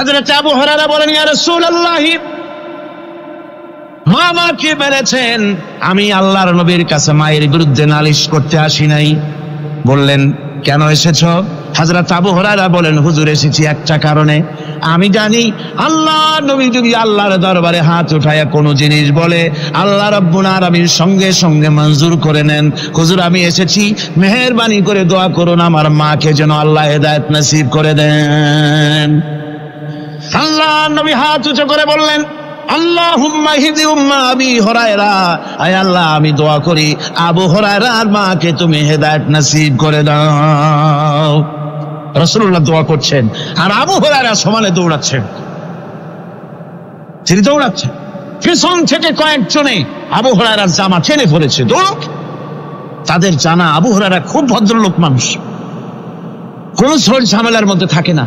হযরত আবু হুরায়রা বলেন, ইয়া রাসূলুল্লাহ, মা আমাকে মেরেছেন, আমি আল্লাহর নবীর কাছে মায়ের বিরুদ্ধে নালিশ করতে আসি নাই। বললেন, কেন এসেছো? হযরত আবু হুরায়রা বলেন, হুজুর এসেছি একটা কারণে। আমি জানি আল্লাহ নবী যদি আল্লাহর দরবারে হাত উঠায়া কোনো জিনিস বলে, আল্লাহ রাব্বুল আলামিন সঙ্গে সঙ্গে মঞ্জুর করে নেন। হুজুর আমি এসেছি, মেহেরবানি করে দোয়া করুন আমার মাকে যেন আল্লাহ হেদায়েত নসিব করে দেন। আল্লাহ নবী হাত উঁচু করে বললেন, আল্লাহুম্মা হিদি উম্মা আবি হুরায়রা, আয় আল্লাহ আমি দোয়া করি আবু হুরায়রার মাকে তুমি হেদায়েত নসিব করে দাও। রাসূলুল্লাহ দোয়া করছেন আর আবু হুরায়রা সমানে দৌড়াচ্ছেন। তিনি দৌড়াচ্ছেন, পিছন থেকে কয়েকজনে আবু হুরায়রার জামা টেনে ধরেছে, দৌড়। তাদের জানা আবু হুরায়রা খুব ভদ্রলোক মানুষ, কোন ঝড় ঝামেলার মধ্যে থাকে না,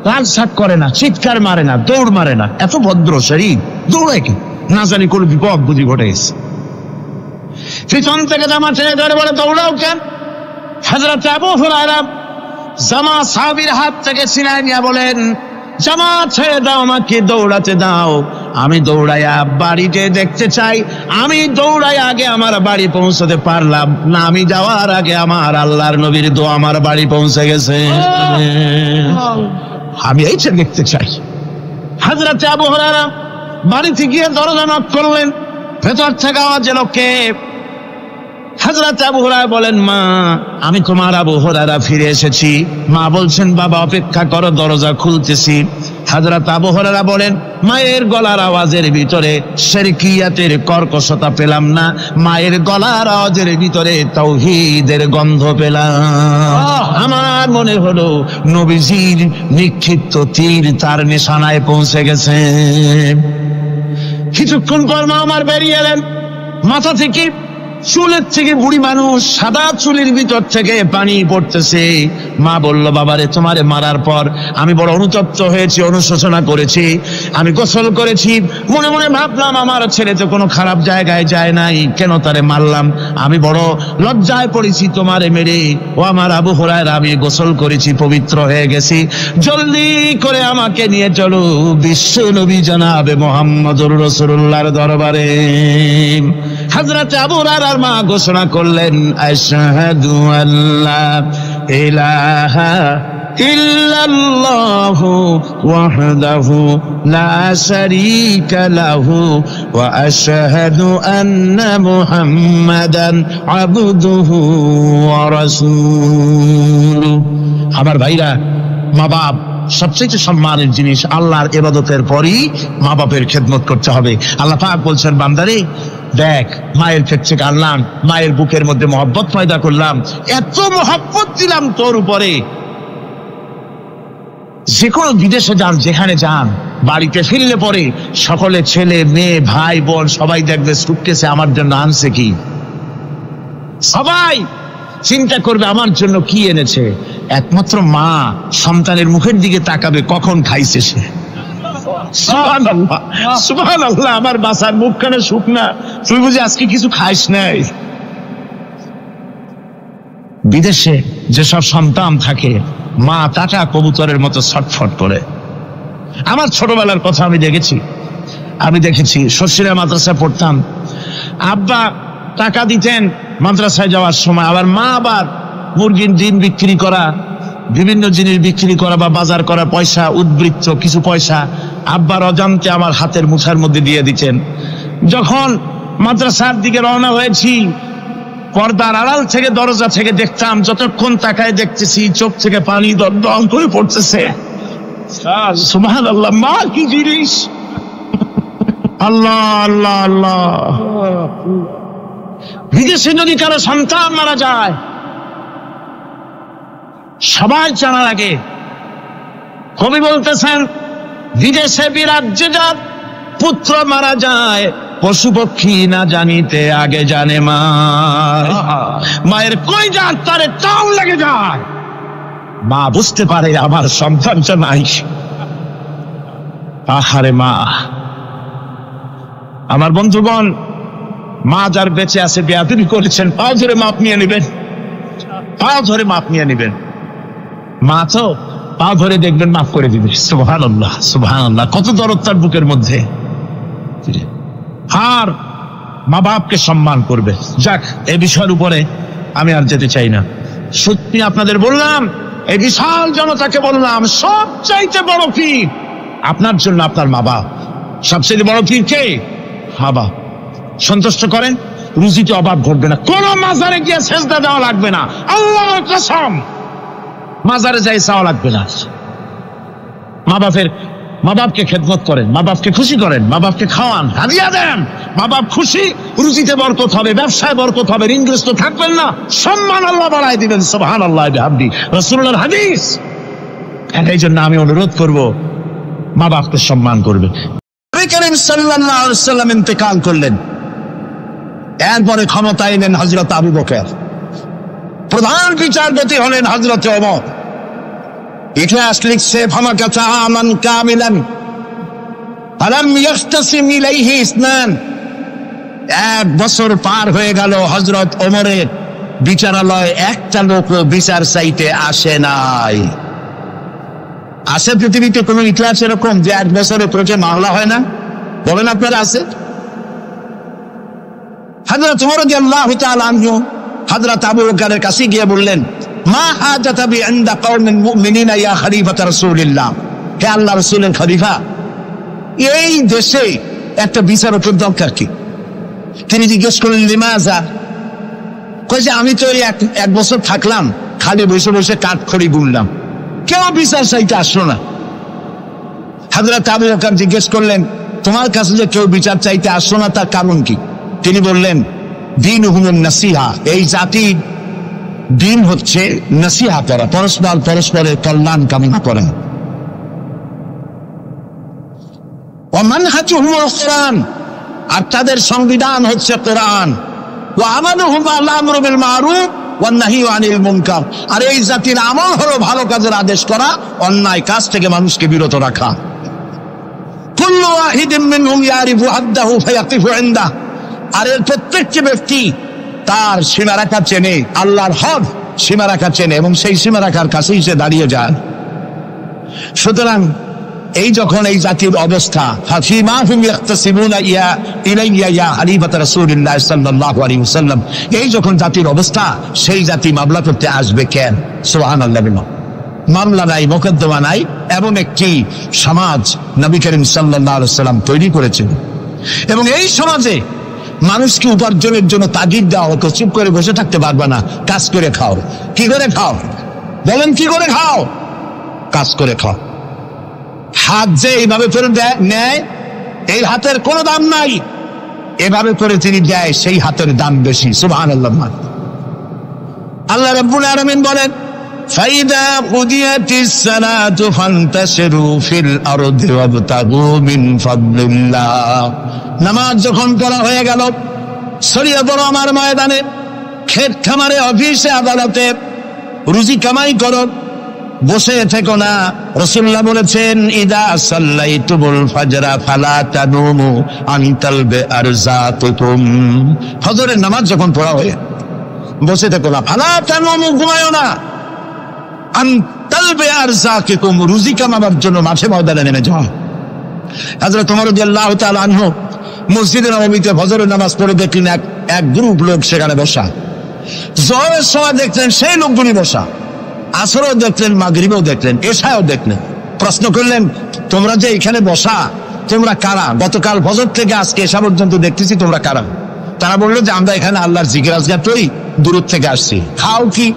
রাগসাগ করে না, চিৎকার মারে না, দৌড় মারে না, এত ভদ্র শরীর, দৌড়ায় কি? না জানি কোন বিপদ বুঝি ঘটে গেছে। পিছন থেকে জামা টেনে ধরে বলে, দৌড়াও কেন? হযরত আবু হুরায়রা জামা সাহাবীর হাত থেকে ছিনায় নিয়ে বলেন, জামা ছেড়ে দাও, আমাকে দৌড়াতে দাও। আমি দৌড়াইয়া বাড়িতে দেখতে চাই, আমি দৌড়াইয়া আগে আমার বাড়ি পৌঁছতে পারলাম না, আমি যাওয়ার আগে আমার আল্লাহর নবীর দোয়া আমার বাড়ি পৌঁছে গেছে, আমি এইটা দেখতে চাই। হযরত আবু হুরায়রা বাড়িতে গিয়ে দরজা নক করলেন, ভেতর থেকে আওয়াজ এলো, কে? হযরত আবু হুরায়রা বলেন, মা আমি তোমার আবু হুরায়রা ফিরে এসেছি। মা বলছেন, বাবা অপেক্ষা করো, দরজা খুলতেছি। হযরত আবু হুরায়রা বলেন, মায়ের গলার আওয়াজের ভিতরে শিরকিয়াতের কর্কশতা পেলাম না, মায়ের গলার আওয়াজের ভিতরে তাওহীদের গন্ধ পেলাম। আমার মনে হলো নবীজির নিক্ষিপ্ত তীর তার নিশানায় পৌঁছে গেছে। কিছুক্ষণ পর মা আমার বেরিয়ে এলেন, মাথা থেকে চুলের থেকে, বুড়ি মানুষ, সাদা চুলের ভিতর থেকে পানি পড়তেছে। মা বলল, বাবারে তোমারে মারার পর আমি বড় অনুতপ্ত হয়েছি, অনুশোচনা করেছি, আমি গোসল করেছি, মনে মনে ভাবলাম আমার ছেলে তো কোনো খারাপ জায়গায় যায় নাই, কেন তারে মারলাম? আমি বড় লজ্জায় পড়েছি তোমারে মেরে। ও আমার আবু হুরায়রা, আমি গোসল করেছি, পবিত্র হয়ে গেছি, জলদি করে আমাকে নিয়ে চলো বিশ্ব নবী জনাবে মুহাম্মদুর রাসূলুল্লাহর দরবারে। হযরত আবু হুরায়রার মা ঘোষণা করলেন, আশহাদু আল্লা ইলাহা ইল্লাল্লাহু ওয়াহদাহু লা শারীকা লাহু ওয়া আশহাদু আন্না মুহাম্মাদান আবদুহু ওয়া রাসূলুহু। আমার ভাইরা, মা বাপ সবচেয়ে সম্মানের জিনিস। আল্লাহর ইবাদতের পরই মা বাপের খেদমত করতে হবে। আল্লাহ পাক বলছেন, বান্দারে দেখ, মায়ের পেট থেকে আনলাম, মায়ের বুকের মধ্যে মহব্বত পয়দা করলাম, এত মহব্বত দিলাম তোর উপরে, যে কোনো বিদেশে যান, যেখানে যান, বাড়িতে ফিরলে পরে সকলে, ছেলে মেয়ে ভাই বোন সবাই দেখবে সুটকেসে আমার জন্য আনছে কি। সবাই চিন্তা করবে আমার জন্য কি এনেছে। একমাত্র মা সন্তানের মুখের দিকে তাকাবে, কখন খাইছে সে। সুবহানাল্লাহ, সুবহানাল্লাহ, আমার বাসার মুখখানে শুকনা, তুই বুঝি আজকে কিছু খাইস নাই। বিদেশে যেসব সন্তান থাকে, মা টাটা কবুতরের মতো ছটফট করে। আমার ছোটবেলার কথা আমি দেখেছি, শশিরা মাদ্রাসায় পড়তাম, আব্বা টাকা দিতেন মাদ্রাসায় যাওয়ার সময়, আবার মা আবার মুরগির ডিম বিক্রি করা, বিভিন্ন জিনিস বিক্রি করা বা বাজার করা পয়সা, উদ্বৃত্ত কিছু পয়সা আব্বার অজান্তে আমার হাতের মুঠার মধ্যে দিয়ে দিতেন। যখন মাদ্রাসার দিকে রওনা হয়েছি, পর্দার আড়াল থেকে, দরজা থেকে দেখতাম, যতক্ষণ তাকায় দেখতেছি চোখ থেকে পানি দরদর করে পড়তেছে। সুবহানাল্লাহ, মা কি জিনিস! আল্লাহ আল্লাহ আল্লাহ। বিদেশে যদি কারো সন্তান মারা যায়, সবাই জানার আগে কবি বলতেছেন, বিদেশে বিরাজ্যে যার পুত্র মারা যায়, পশু পক্ষী না জানিতে আগে জানে মা। মায়ের কই যান তারে টান লেগে যায়, মা বুঝতে পারে আমার সন্তানটা নাই। আহারে মা! আমার বন্ধুগণ, মা যার বেঁচে আছে, বেয়াদবি করেছেন, পাও ধরে মাপ নিয়ে নেবেন, পাও ধরে মাপ নিয়ে নেবেন। মা তো পা ধরে দেখবেন মাফ করে দিবে। সুবহানাল্লাহ, সুবহানাল্লাহ, কত দরদ তার বুকের মধ্যে। আর মা বাপকে সম্মান করবে। যাক, এই বিষয়ের উপরে আমি আর যেতে চাই না। সত্যি আপনাদের বললাম, এই বিশাল জনতাকে বললাম, সবচাইতে বড় পীর আপনার জন্য আপনার মা বাপ। সবচেয়ে বড় পীর কে? মা বাপ। সন্তুষ্ট করেন, রুজিতে অভাব ঘটবে না। কোন মাজারে গিয়ে সেজদা দেওয়া লাগবে না, আল্লাহর কসম, মাজারে যাই চাওয়া লাগবে না। মা বাপকে খেদমত করেন, মা বাপকে খুশি করেন, মা বাপকে খাওয়ান, হাদিয়া দেন, মা বাপ খুশি, রুজিতে বরকত হবে, ব্যবসায় বরকত হবে, ঋণগ্রস্ত থাকবেন না, সম্মান আল্লাহ বাড়ায় দিবেন। সুবহানাল্লাহ বিহামদি, রাসূলুল্লাহর হাদিস। এই জন্য আমি অনুরোধ করব, মা বাপকে সম্মান করবে। নবী করিম সাল্লাল্লাহু আলাইহি ওয়াসাল্লাম ইন্তেকাল করলেন, এরপরে ক্ষমতায় এলেন হযরত আবু বকর, প্রধান বিচারপতি হলেন হযরত ওমর। ইতিহাস লিখছে, ফামাকাতা আমান কামিলান ফালাম ইয়াখতাসিম ইলাইহি ইসনান। 1 বছর পার হয়ে গেল, হযরত ওমরের বিচারালয় একটা লোক বিচার চাইতে আসে নাই। আছে পৃথিবীতে কোন ইতিহাস এরকম যে 1 বছরে প্রতি মামলা হয় না? বলেন আপনারা, আছে? হযরত ওমর রাদিয়াল্লাহু তাআলা আনহু হযরত আবু বকরের কাছে গিয়ে বললেন, মা হাজাতা বি ইনদা কওমিন মুমিনিনা ইয়া খলিফাত রাসূলিল্লাহ। হে আল্লাহর রাসূলের খলিফা, এই দেশে একটা বিচারকের দরকার কি? তিনি জিজ্ঞেস করলেন, লিমাযা? কই যে আমি তো এক বছর থাকলাম, খালি বসে বসে কাঠখড়ি গুনলাম, কেউ বিচার চাইতে আসলো না। হযরত আবু বকর জিজ্ঞেস করলেন, তোমার কাছে যে কেউ বিচার চাইতে আসলো না, তার কারণ কি? তিনি বললেন, দীনুহুমুন নাসিহা। এই জাতির দিন হচ্ছে নসিহা করা, পরস্পরের কল্যাণ কামনা করা। ওয়া মানহাজুহুমুল কুরআন, আর তাদের সংবিধান হচ্ছে কোরআন। ওয়া আমালুহুম আলা আমরি বিল মারুফ ওয়ান নাহয়ু আনিল মুনকার, আর এই জাতির আমল হলো ভালো কাজের আদেশ করা, অন্যায় কাজ থেকে মানুষকে বিরত রাখা। কুল্লু ওয়াহিদিন মিনহুম ইয়ারিফু হাদ্দাহু ফায়াকিফু ইনদাহু, আর এর প্রত্যেকটি ব্যক্তি তার সীমারেখা চেনে, আল্লাহর হদ সীমারেখা চেনে, এবং সেই সীমারেখার কাছেই সে দাঁড়িয়ে যায়। সুতরাং এই যখন এই জাতির অবস্থা, ফাফিমা হুম ইয়াখতাসিমুনা ইলাইয়া ইয়া খলিফাত রাসূলিল্লাহ সাল্লাল্লাহু আলাইহি ওয়াসাল্লাম, এই যখন জাতির অবস্থা, সেই জাতি মামলা করতে আসবে কেন? সুবহানাল্লাহ। মামলা নাই, মোকদ্দমা নাই, এমন একটি সমাজ নবী করিম সাল্লাল্লাহু আলাইহি ওয়াসাল্লাম তৈরি করেছেন। এবং এই সমাজে মানুষকে উপার্জনের জন্য তাগিদ দেওয়া হতো, চুপ করে বসে থাকতে পারবে না, কাজ করে খাও। কি করে খাও? বলেন, কি করে খাও? কাজ করে খাও। হাত যে এইভাবে করে নেয়, এই হাতের কোনো দাম নাই, এভাবে করে তিনি দেয়, সেই হাতের দাম বেশি। সুবহানাল্লাহ। আল্লাহ রাব্বুল আলামিন বলেন, ফাইদা কুদিয়াতিস সালাতু ফান্তাশিরু ফিল আরদি ওয়াবতাগু মিন ফাদলিল্লাহ। নামাজ যখন পড়া হয়ে গেল, ছড়িয়ে পড়ো আমার ময়দানে, ক্ষেত খামারে, অফিসে, আদালতে, রুজি কামাই করো, বসে থেকো না। রাসূলুল্লাহ বলেছেন, ইদা সাল্লাইতুমুল ফাজরা ফালা তানুমু আন তালবে আরযাকুম। ফজরের নামাজ যখন পড়া হয়ে বসে থেকো না, ফালা তানুমু, ঘুমায়ো না, আন তালবে আরযাকুম, রুজি কামাবার জন্য মাঠে ময়দানে নেমে যাও। হযরত ওমর রাদিয়াল্লাহু তাআলা আনহু মসজিদে নববীতে ফজরের নামাজ পড়ে দেখলেন এক গ্রুপ লোক সেখানে বসা। জোহরের সময় দেখলেন সেই লোকগুলি বসা, আসরও দেখলেন, মাগরিবেও দেখলেন, এশাও দেখলেন। প্রশ্ন করলেন, তোমরা যে এখানে বসা, তোমরা কারা? গতকাল ফজর থেকে আজকে এশা পর্যন্ত দেখতেছি, তোমরা কারা? তারা বললো যে আমরা এখানে আল্লাহর জিকির আজগার করি, দূর থেকে আসছি। খাও কি?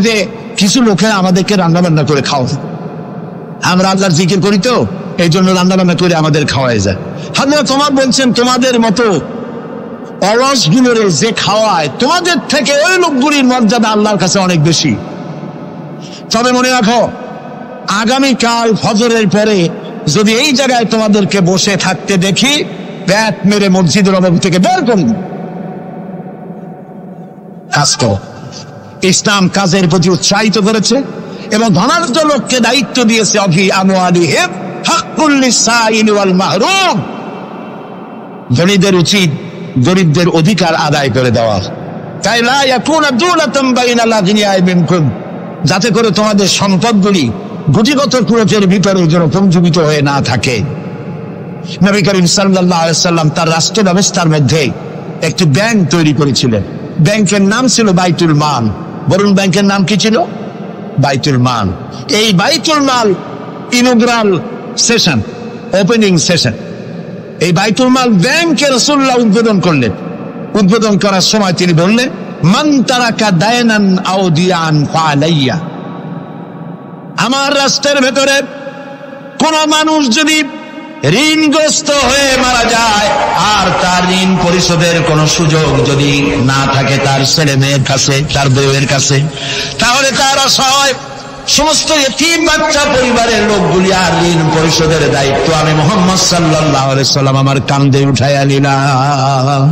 যে কিছু লোকের আমাদেরকে রান্না বান্না করে খাও, আমরা আল্লাহর জিকির করি তো, এই জন্য রান্না বান্না করে আমাদের খাওয়াই যায়। হযরত ওমর বলছেন, তোমাদের মতো অলসগুলোরে যে খাওয়ায়, তোমাদের থেকে ওই লোকগুলির মর্যাদা আল্লাহর কাছে অনেক বেশি। তবে মনে রাখো, আগামীকাল ফজরের পরে যদি এই জায়গায় তোমাদেরকে বসে থাকতে দেখি, ব্যাট মেরে মসজিদের নববী থেকে বের করব। কাজ করো। ইসলাম কাজের প্রতি উৎসাহিত করেছে এবং ধনাঢ্য লোককে দায়িত্ব দিয়েছে, অফি আমওয়ালিহিম হাক্কুল লিসাইল ওয়াল মাহরুম। ধনীদের উচিত গরিবদের অধিকার আদায় করে দেওয়া, তাই লা ইয়াকুনা দুলাতাম বাইনাল আগনিয়া মিনকুম, যাতে করে তোমাদের সম্পদগুলি গুটিগত প্রয়োগের ভিতরে যেন পঞ্জীবিত হয়ে না থাকে। নবী করিম সাল্লাল্লাহু আলাইহি ওয়াসাল্লাম তার রাষ্ট্র ব্যবস্থার মধ্যে একটি ব্যাংক তৈরি করেছিলেন। ব্যাংকের নাম ছিল বাইতুল মাল। বলুন, ব্যাংকের নাম কি ছিল? বাইতুল মাল। এই বাইতুল মাল ইনগ্রাল সেশন, ওপেনিং সেশন, এই বাইতুল মাল ব্যাংকে রাসূলুল্লাহ উদ্বোধন করলেন। উদ্বোধন করার সময় তিনি বললেন, মান তারাকা দায়নান আও দিয়ান ফালাইয়া। আমার রাষ্ট্রের ভেতরে কোন মানুষ যদি ঋণগ্রস্ত হয়ে মারা যায় আর তার ঋণ পরিশোধের কোন সুযোগ যদি না থাকে তার ছেলে মেয়ের কাছে, তার বউয়ের কাছে, তাহলে তার অসহায় সমস্ত ইতিম বাচ্চা পরিবারের লোকগুলি আর ঋণ পরিশোধের দায়িত্ব আমি মুহাম্মদ সাল্লাল্লাহু আলাইহি সাল্লাম আমার কাঁধে উঠাইয়া নিলাম।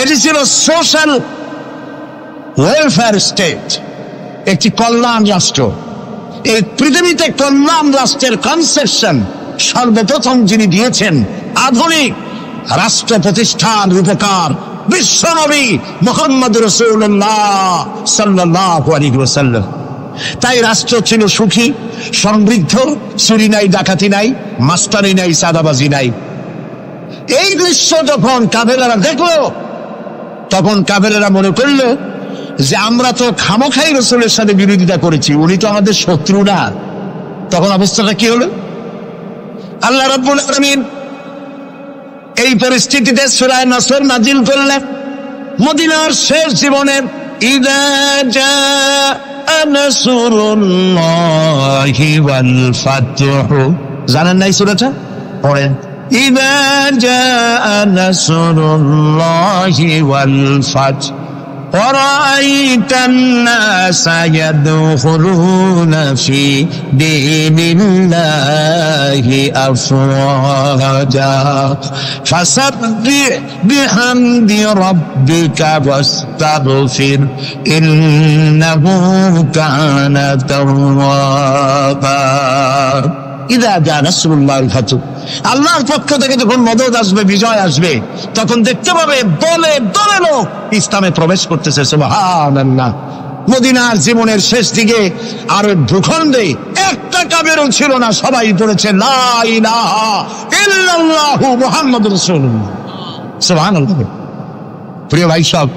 এটি ছিল সোশ্যাল ওয়েলফেয়ার স্টেট, একটি কল্যাণ রাষ্ট্র। এই পৃথিবীতে কল্যাণ রাষ্ট্রের কনসেপশন সর্বপ্রথম যিনি দিয়েছেন আধুনিক রাষ্ট্র প্রতিষ্ঠান রূপকার বিশ্বনবী মুহাম্মদ রাসূলুল্লাহ সাল্লাল্লাহু আলাইহি ওয়াসাল্লাম। তাই রাষ্ট্র ছিল সুখী, সমৃদ্ধ, চুরি নাই, ডাকাতি নাই, মাস্টারি নাই, চাঁদাবাজি নাই। এই দৃশ্য যখন কাফেরেরা দেখলো, তখন কাফেরেরা মনে করলো যে আমরা তো খামোখাই রাসূলের সাথে বিরোধিতা করেছি, উনি তো আমাদের শত্রু না। তখন অবস্থাটা কি হলো? আল্লাহ রাব্বুল আলামিন এই পরিস্থিতিতে সূরা নসর নাজিল করলেন। মদিনার শেষ জীবনে ইযা জাআ নাসরুল্লাহি ওয়াল ফাতহু, জানেন না এই সূরাটা? পড়েন, ইযা জাআ নাসরুল্লাহি ওয়াল ফাতহু ورأيت الناس يدخلون في دين الله أفواجا فسبح بحمد ربك واستغفر إنه كان توابا ইদা জা নাসরুল্লাহিল ফাতহু, আল্লাহর পক্ষ থেকে যখন মদদ আসবে, বিজয় আসবে, তখন দেখতে পাবে দলে দলে লোক ইসলামে প্রবেশ করতেছে। সুবহানাল্লাহ। মদিনার জীবনের শেষ দিকে আর ভূখণ্ডে একটা কাফেরও ছিল না, সবাই বলেছে লা ইলাহা ইল্লাল্লাহু মুহাম্মাদুর রাসূলুল্লাহ। সুবহানাল্লাহ। প্রিয় ভাই সব,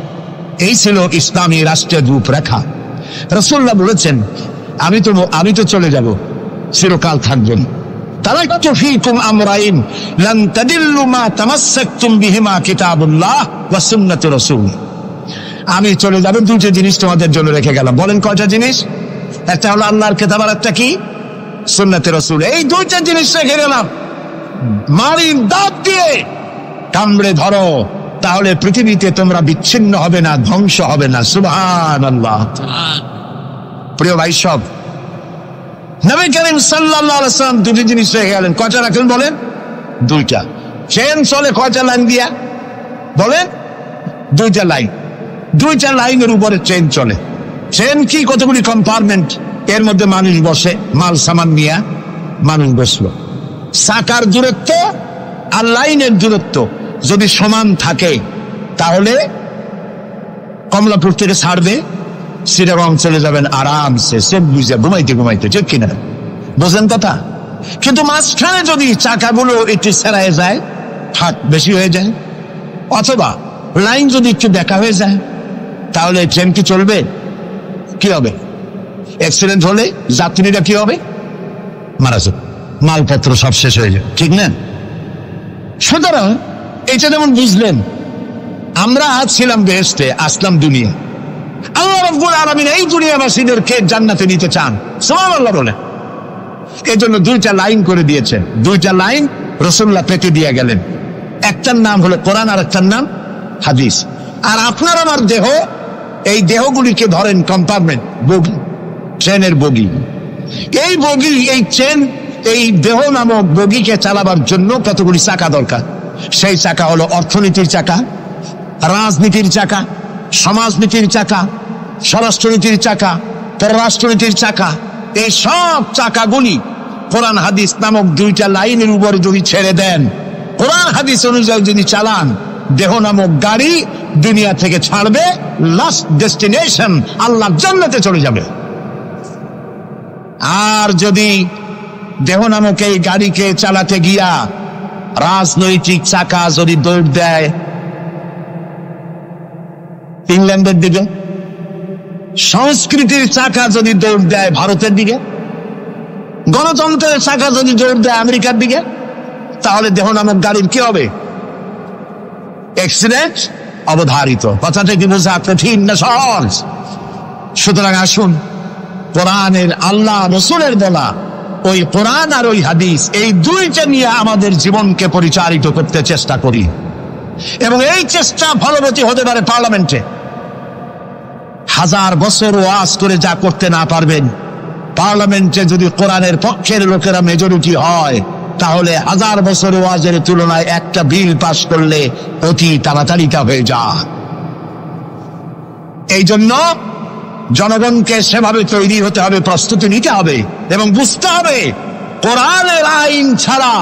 এই ছিল ইসলামী রাষ্ট্রের রূপরেখা। রাসূলুল্লাহ বলেছেন, আমি তো চলে যাব, চিরকাল থাকবেন। তারাকতু ফীকুম আমরাইন লান তাদিল্লু মা তামাসসাকতুম বিহিমা কিতাবুল্লাহ ওয়া সুন্নাতুর রাসূল। আমি চলে যাব, দুটো জিনিস তোমাদের জন্য রেখে গেলাম। বলেন কয়টা জিনিস? একটা হলো আল্লাহর কিতাব, আর একটা কি? সুন্নাতে রাসূল। এই দুইটা জিনিস রেখে গেলাম। মারির দাঁত দিয়ে কামড়ে ধরো, তাহলে পৃথিবীতে তোমরা বিচ্ছিন্ন হবে না, ধ্বংস হবে না। সুবহানাল্লাহ। প্রিয় ভাই সব, নবী করিম সাল্লাল্লাহু আলাইহি ওয়াসাল্লাম দুটি জিনিস রেখে গেলেন। কয়টা রাখলেন বলেন? দুইটা। চেন চলে কয়টা লাইন দিয়া? বলেন, দুইটা লাইন। দুইটা লাইনের উপরে চেন চলে। চেন কি? কতগুলি কম্পার্টমেন্ট, এর মধ্যে মানুষ বসে, মাল সামান নিয়ে মানুষ বসলো। চাকার দূরত্ব আর লাইনের দূরত্ব যদি সমান থাকে, তাহলে কমলাপুর থেকে ছাড়বে, চিটাগং চলে যাবেন আরামসে, সব বুঝে ঘুমাইতে ঘুমাইতে। ঠিক কিনা? বোঝেন কথা? কিন্তু মাঝখানে যদি চাকাগুলো একটু ছেড়ায় যায়, ফাঁক বেশি হয়ে যায়, অথবা লাইন যদি একটু দেখা হয়ে যায়, তাহলে ট্রেন কি চলবে? কি হবে? অ্যাক্সিডেন্ট হলে যাত্রীরা কি হবে? মারা যাবে, মালপত্র সব শেষ হয়ে যাবে। ঠিক না? সুতরাং এটা যেমন বুঝলেন, আমরা আজ ছিলাম বেহেশতে, আসলাম দুনিয়া। আল্লাহ রাব্বুল আলামিন এই দুনিয়াবাসীদেরকে জান্নাতে নিতে চান। সুবহানাল্লাহ বলে। এই জন্য দুইটা লাইন করে দিয়েছেন। দুইটা লাইন রাসূলুল্লাহ পেতে দিয়ে গেলেন। একটার নাম হলো কোরআন, আর একটার নাম হাদিস। আর আপনার আমার দেহ, এই দেহগুলিকে ধরেন কম্পার্টমেন্ট, বগি, ট্রেনের বগি। এই বগি, এই ট্রেন, এই দেহ নামক বগিকে চালাবার জন্য কতগুলি চাকা দরকার। সেই চাকা হলো অর্থনীতির চাকা, রাজনীতির চাকা, সমাজনীতির চাকা, স্বরাষ্ট্রনীতির চাকা, পররাষ্ট্রনীতির চাকা। এই সব চাকাগুলি কোরআন হাদিস নামক দুইটা লাইনের উপরে যদি ছেড়ে দেন, কোরআন হাদিস অনুযায়ী যদি চালান, দেহ নামক গাড়ি দুনিয়া থেকে ছাড়বে, লাস্ট ডেস্টিনেশন আল্লাহর জান্নাতে চলে যাবে। আর যদি দেহ নামক এই গাড়িকে চালাতে গিয়া রাজনৈতিক চাকা যদি দৌড় দেয় ইংল্যান্ডের দিকে, সংস্কৃতির চাকা যদি দৌড় দেয় ভারতের দিকে, গণতন্ত্রের চাকা যদি দৌড় দেয় আমেরিকার দিকে, তাহলে দেহ নামক গাড়ির কি হবে? অ্যাক্সিডেন্ট অবধারিত। কথাটা কি বোঝা কঠিন না সহজ? সুতরাং আসুন কোরআনের, আল্লাহ রসুলের বলা ওই কোরআন আর ওই হাদিস, এই দুইটা নিয়ে আমাদের জীবনকে পরিচালিত করতে চেষ্টা করি, এবং এই চেষ্টা ফলবতী হতে পারে পার্লামেন্টে। 1000 বছর ওয়াজ করে যা করতে না পারবেন, পার্লামেন্টে যদি কোরআনের পক্ষের লোকেরা মেজরিটি হয়, তাহলে 1000 বছর ওয়াজের তুলনায় একটা বিল পাশ করলে অতি তাড়াতাড়ি তা হয়ে যায়। এই জন্য জনগণকে সেভাবে তৈরি হতে হবে, প্রস্তুতি নিতে হবে এবং বুঝতে হবে কোরআনের আইন ছাড়া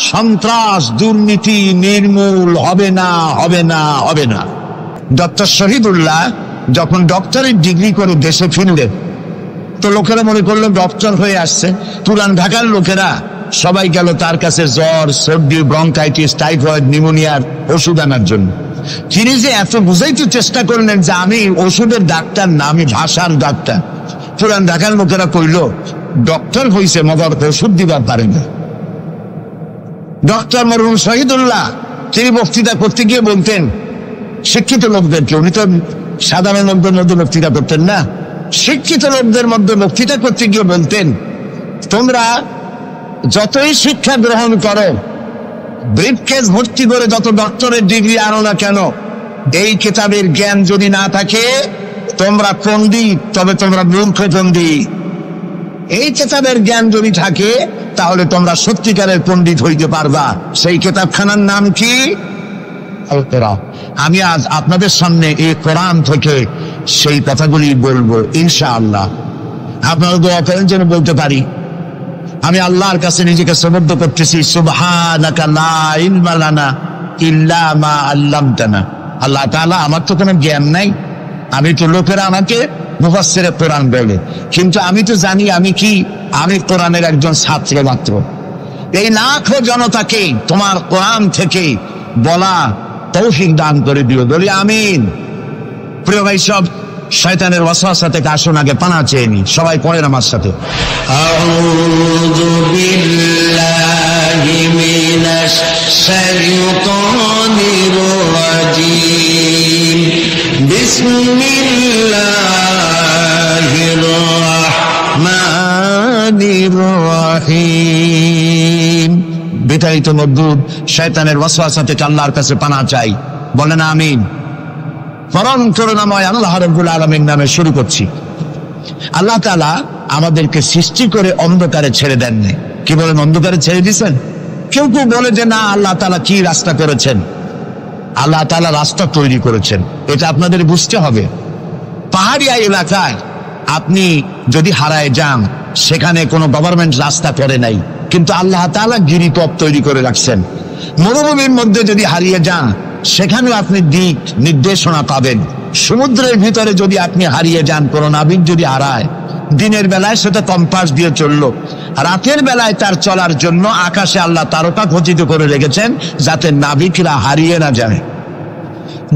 সন্ত্রাস দুর্নীতি নির্মূল হবে না, হবে না, হবে না। ডক্টর শহীদুল্লাহ যখন ডক্টরের ডিগ্রি করে দেশে ফিরলেন, তো লোকেরা মনে করলো ডক্টর হয়ে আসছে। পুরান ঢাকার লোকেরা সবাই গেল তার কাছে জ্বর, সর্দি, ব্রঙ্কাইটিস, টাইফয়েড, নিউমোনিয়ার ওষুধ আনার জন্য। তিনি যে এত বুঝাইতে চেষ্টা করলেন যে আমি ওষুধের ডাক্তার না, আমি ভাষার ডাক্তার। পুরান ঢাকার লোকেরা কইল ডক্টর হইছে মগর ওষুধ দিবার পারে না। ডক্টর মরহুম শহীদুল্লাহ তিনি বক্তৃতা করতে গিয়ে বলতেন শিক্ষিত লোকদেরকে, উনি তো সাধারণ লোকদের মধ্যে বক্তৃতা করতেন না, শিক্ষিত লোকদের মধ্যে বক্তৃতা করতে গিয়ে বলতেন, তোমরা যতই শিক্ষা গ্রহণ করো, ব্রিফকেস ভর্তি করে যত ডক্টরের ডিগ্রি আনো না কেন, এই কিতাবের জ্ঞান যদি না থাকে তোমরা পণ্ডিত, তবে তোমরা মূর্খ পণ্ডিত। এই কিতাবের জ্ঞান যদি থাকে তাহলে তোমরা সত্যিকারের পণ্ডিত হইতে পারবা। সেই কিতাবখানার নাম কি? আমি আজ আপনাদের সামনে এই কোরআন থেকে সেই কথাগুলি বলবো ইনশাআল্লাহ। আপনারা দোয়া করেন যেন বলতে পারি। আমি আল্লাহর কাছে নিজেকে সমর্থ করতেছি, সুবহানাকা লা ইলমা লানা ইল্লা মা আল্লামতানা। আল্লাহ তাআলা, আমার তো কোনো জ্ঞান নাই, আমি তো লোকেরা আমাকে মুফাসসিরে কোরআন বলে, কিন্তু আমি তো জানি আমি কি, আমি কোরআনের একজন ছাত্র মাত্র। এই লাখো জনতাকে তোমার কোরআন থেকে বলা তৌফিক দান করে দিও, বলি আমিন। প্রিয় ভাই সব, শয়তানের ওয়াসওয়াসা থেকে আসুন আগে পানা চেয়ে নি। সবাই পড়েন আমার সাথে, আউযু বিল্লাহি মিনাশ শাইতানির রাজীম, বিসমিল্লাহির রাহমানির রাহিম। বিতাড়িত মজদুদ শয়তানের ওয়াসওয়াসা থেকে আল্লাহর কাছে পানা চাই, বলেন আমিন। পরম করুণাময় আল্লাহ রাব্বুল আলামিন নামে শুরু করছি। আল্লাহ তাআলা আমাদেরকে সৃষ্টি করে অন্ধকারে ছেড়ে দেননি। কি বলেন, অন্ধকারে ছেড়ে দিয়েছেন? কেউ কেউ বলে যে না, আল্লাহ তাআলা কি রাস্তা করেছেন? আল্লাহ তাআলা রাস্তা তৈরি করেছেন, এটা আপনাদের বুঝতে হবে। পাহাড়ি এলাকায় আপনি যদি হারায় যান, সেখানে কোনো গভর্নমেন্ট রাস্তা করে নাই, কিন্তু আল্লাহ তাআলা গিরিপথ তৈরি করে রাখছেন। মরুভূমির মধ্যে যদি হারিয়ে যান, সেখানেও আপনি দিক নির্দেশনা পাবেন। সমুদ্রের ভিতরে যদি আপনি হারিয়ে যান, কোনো নাবিক যদি হারায়, দিনের বেলায় সেটা কম্পাস দিয়ে চললো, রাতের বেলায় তার চলার জন্য আকাশে আল্লাহ তারকা খচিত করে রেখেছেন, যাতে নাবিকরা হারিয়ে না যায়।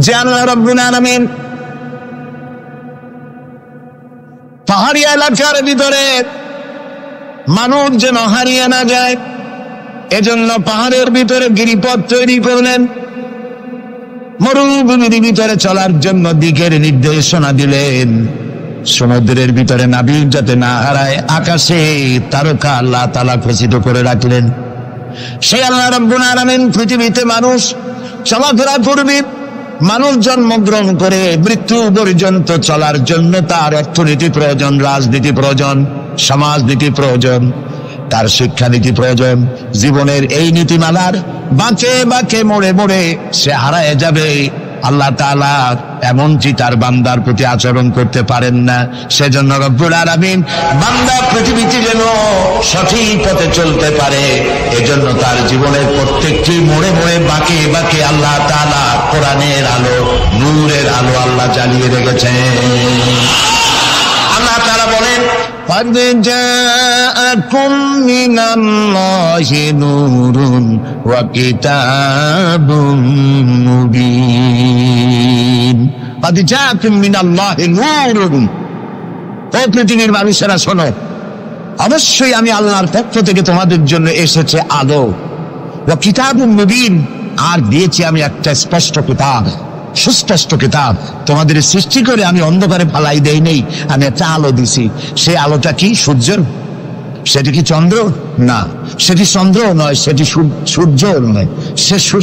যে আল্লাহ রাব্বুল আলামিন পাহাড়ি এলাকার ভিতরে মানুষ যেন হারিয়ে না যায়, এজন্য পাহাড়ের ভিতরে গিরিপথ তৈরি করলেন। মরুভূমির ভিতরে চলার জন্য দিকের নির্দেশনা দিলেন। সমুদ্রের ভিতরে নাবিক যাতে না হারায়, আকাশে তারকা আল্লাহ তাআলা খচিত করে রাখলেন। সেই আল্লাহ রাব্বুল আলামিন পৃথিবীতে মানুষ চলাফেরা করবে, মানুষ জন্মগ্রহণ করে মৃত্যু পর্যন্ত চলার জন্য তার অর্থনীতি প্রয়োজন, রাজনীতি প্রয়োজন, সমাজনীতি প্রয়োজন, তার শিক্ষানীতি প্রয়োজন। জীবনের এই নীতিমালার বাঁকে বাঁকে মোড়ে মোড়ে সে হারায় যাবে। আল্লাহ তাআলা এমনকি তার বান্দার প্রতি আচরণ করতে পারেন না। সেজন্য রব্বুল আলামিন বান্দা পৃথিবীতে যেন সঠিক পথে চলতে পারে, এজন্য তার জীবনের প্রত্যেকটি মোড়ে মোড়ে বাঁকে বাঁকে আল্লাহ তাআলা কোরআনের আলো, নূরের আলো আল্লাহ জ্বালিয়ে রেখেছেন। আল্লাহ তাআলা বলেন, قد جاءكم من الله نور وكتاب مبين قد جاءكم من الله نور। ও পৃথিবীর মানুষেরা শোনো, অবশ্যই আমি আল্লাহর পক্ষ থেকে তোমাদের জন্য এসেছে আলো, ওয়া কিতাবুম মুবিন, আর দিয়েছি আমি একটা স্পষ্ট কিতাব, সুস্পষ্ট কিতাব। তোমাদের সৃষ্টি করে আমি অন্ধকারে ফালাই দেই নেই, আমি একটা আলো দিছি। সেই আলোটা কি? সূর্য? সেটি কি চন্দ্র? না, সেটি চন্দ্র নয়, সেটি সূর্য নয়।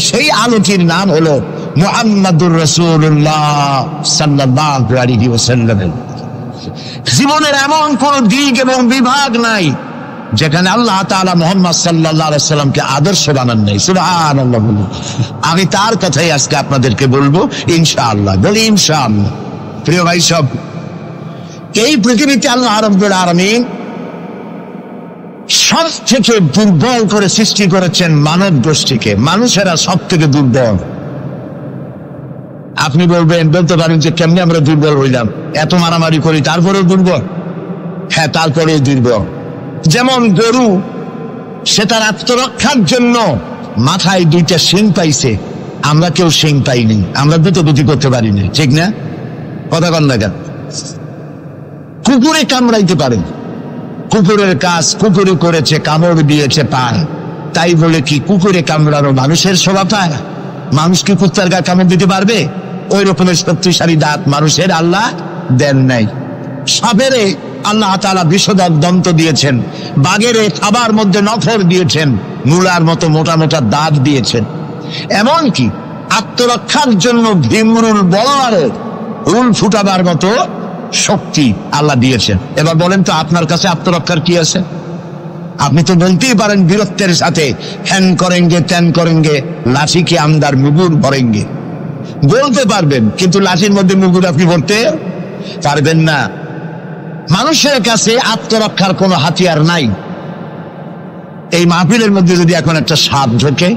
সেই আলোটির নাম হলো মুহাম্মাদুর রাসূলুল্লাহ সাল্লাল্লাহু আলাইহি ওয়াসাল্লাম। জীবনের এমন কোন দিক এবং বিভাগ নাই যেখানে আল্লাহ তাআলা মুহাম্মদ সাল্লাল্লাহু আলাইহি সাল্লামকে আদর্শ বানান নাই। সুবহানাল্লাহ। আমি তার কথাই আজকে আপনাদেরকে বলবো ইনশাআল্লাহ। বলি ইনশাআল্লাহ। প্রিয় ভাই সব, এই পৃথিবীতে আল্লাহ রাব্বুল আলামিন সব থেকে দুর্বল করে সৃষ্টি করেছেন মানব গোষ্ঠীকে। মানুষেরা সব থেকে দুর্বল। আপনি বলতে পারেন যে কেমনি আমরা দুর্বল হইলাম, এত মারামারি করি তারপরেও দুর্বল? হ্যাঁ, তারপরেও দুর্বল। যেমন গরু, সে তার আত্মরক্ষার জন্য মাথায় দুইটা শিং পাইছে, আমরা কেউ শিং পাইনি, আমরা দ্রুতগতি করতে পারিনি, ঠিক না? কথা কন না কেন? কুকুরে কামড়াইতে পারেন, কুকুরের কাজ কুকুরে করেছে, কামড় দিয়েছে পায়, তাই বলে কি কুকুরে কামড়ানো মানুষের স্বভাব? মানুষ কি কুত্তার গায়ে কামড় দিতে পারবে? ওই রকমের শক্তিশালী দাঁত মানুষের আল্লাহ দেন নাই। সাপেরে আল্লাহ তাআলা বিষধর দন্ত দিয়েছেন, বাঘের খাবার মধ্যে নখর দিয়েছেন, মূলার মতো মোটা মোটা দাঁত দিয়েছেন। এমনকি আত্মরক্ষার জন্য ভীমরুল বলারের রুল ফুটাবার মতো শক্তি আল্লাহ দিয়েছেন। এবার বলেন তো, আপনার কাছে আত্মরক্ষার কি আছে? আপনি তো বলতেই পারেন বীরত্বের সাথে, হ্যান করেঙ্গে ত্যান করেঙ্গে, লাঠি কে আমদার মুগুর ভরেঙ্গে, বলতে পারবেন, কিন্তু লাঠির মধ্যে মুগুর আপনি ভরতে পারবেন না। মানুষের কাছে আত্মরক্ষার কোনো হাতিয়ার নাই। এই মাহফিলের মধ্যে যদি এখন একটা সাপ ঢোকে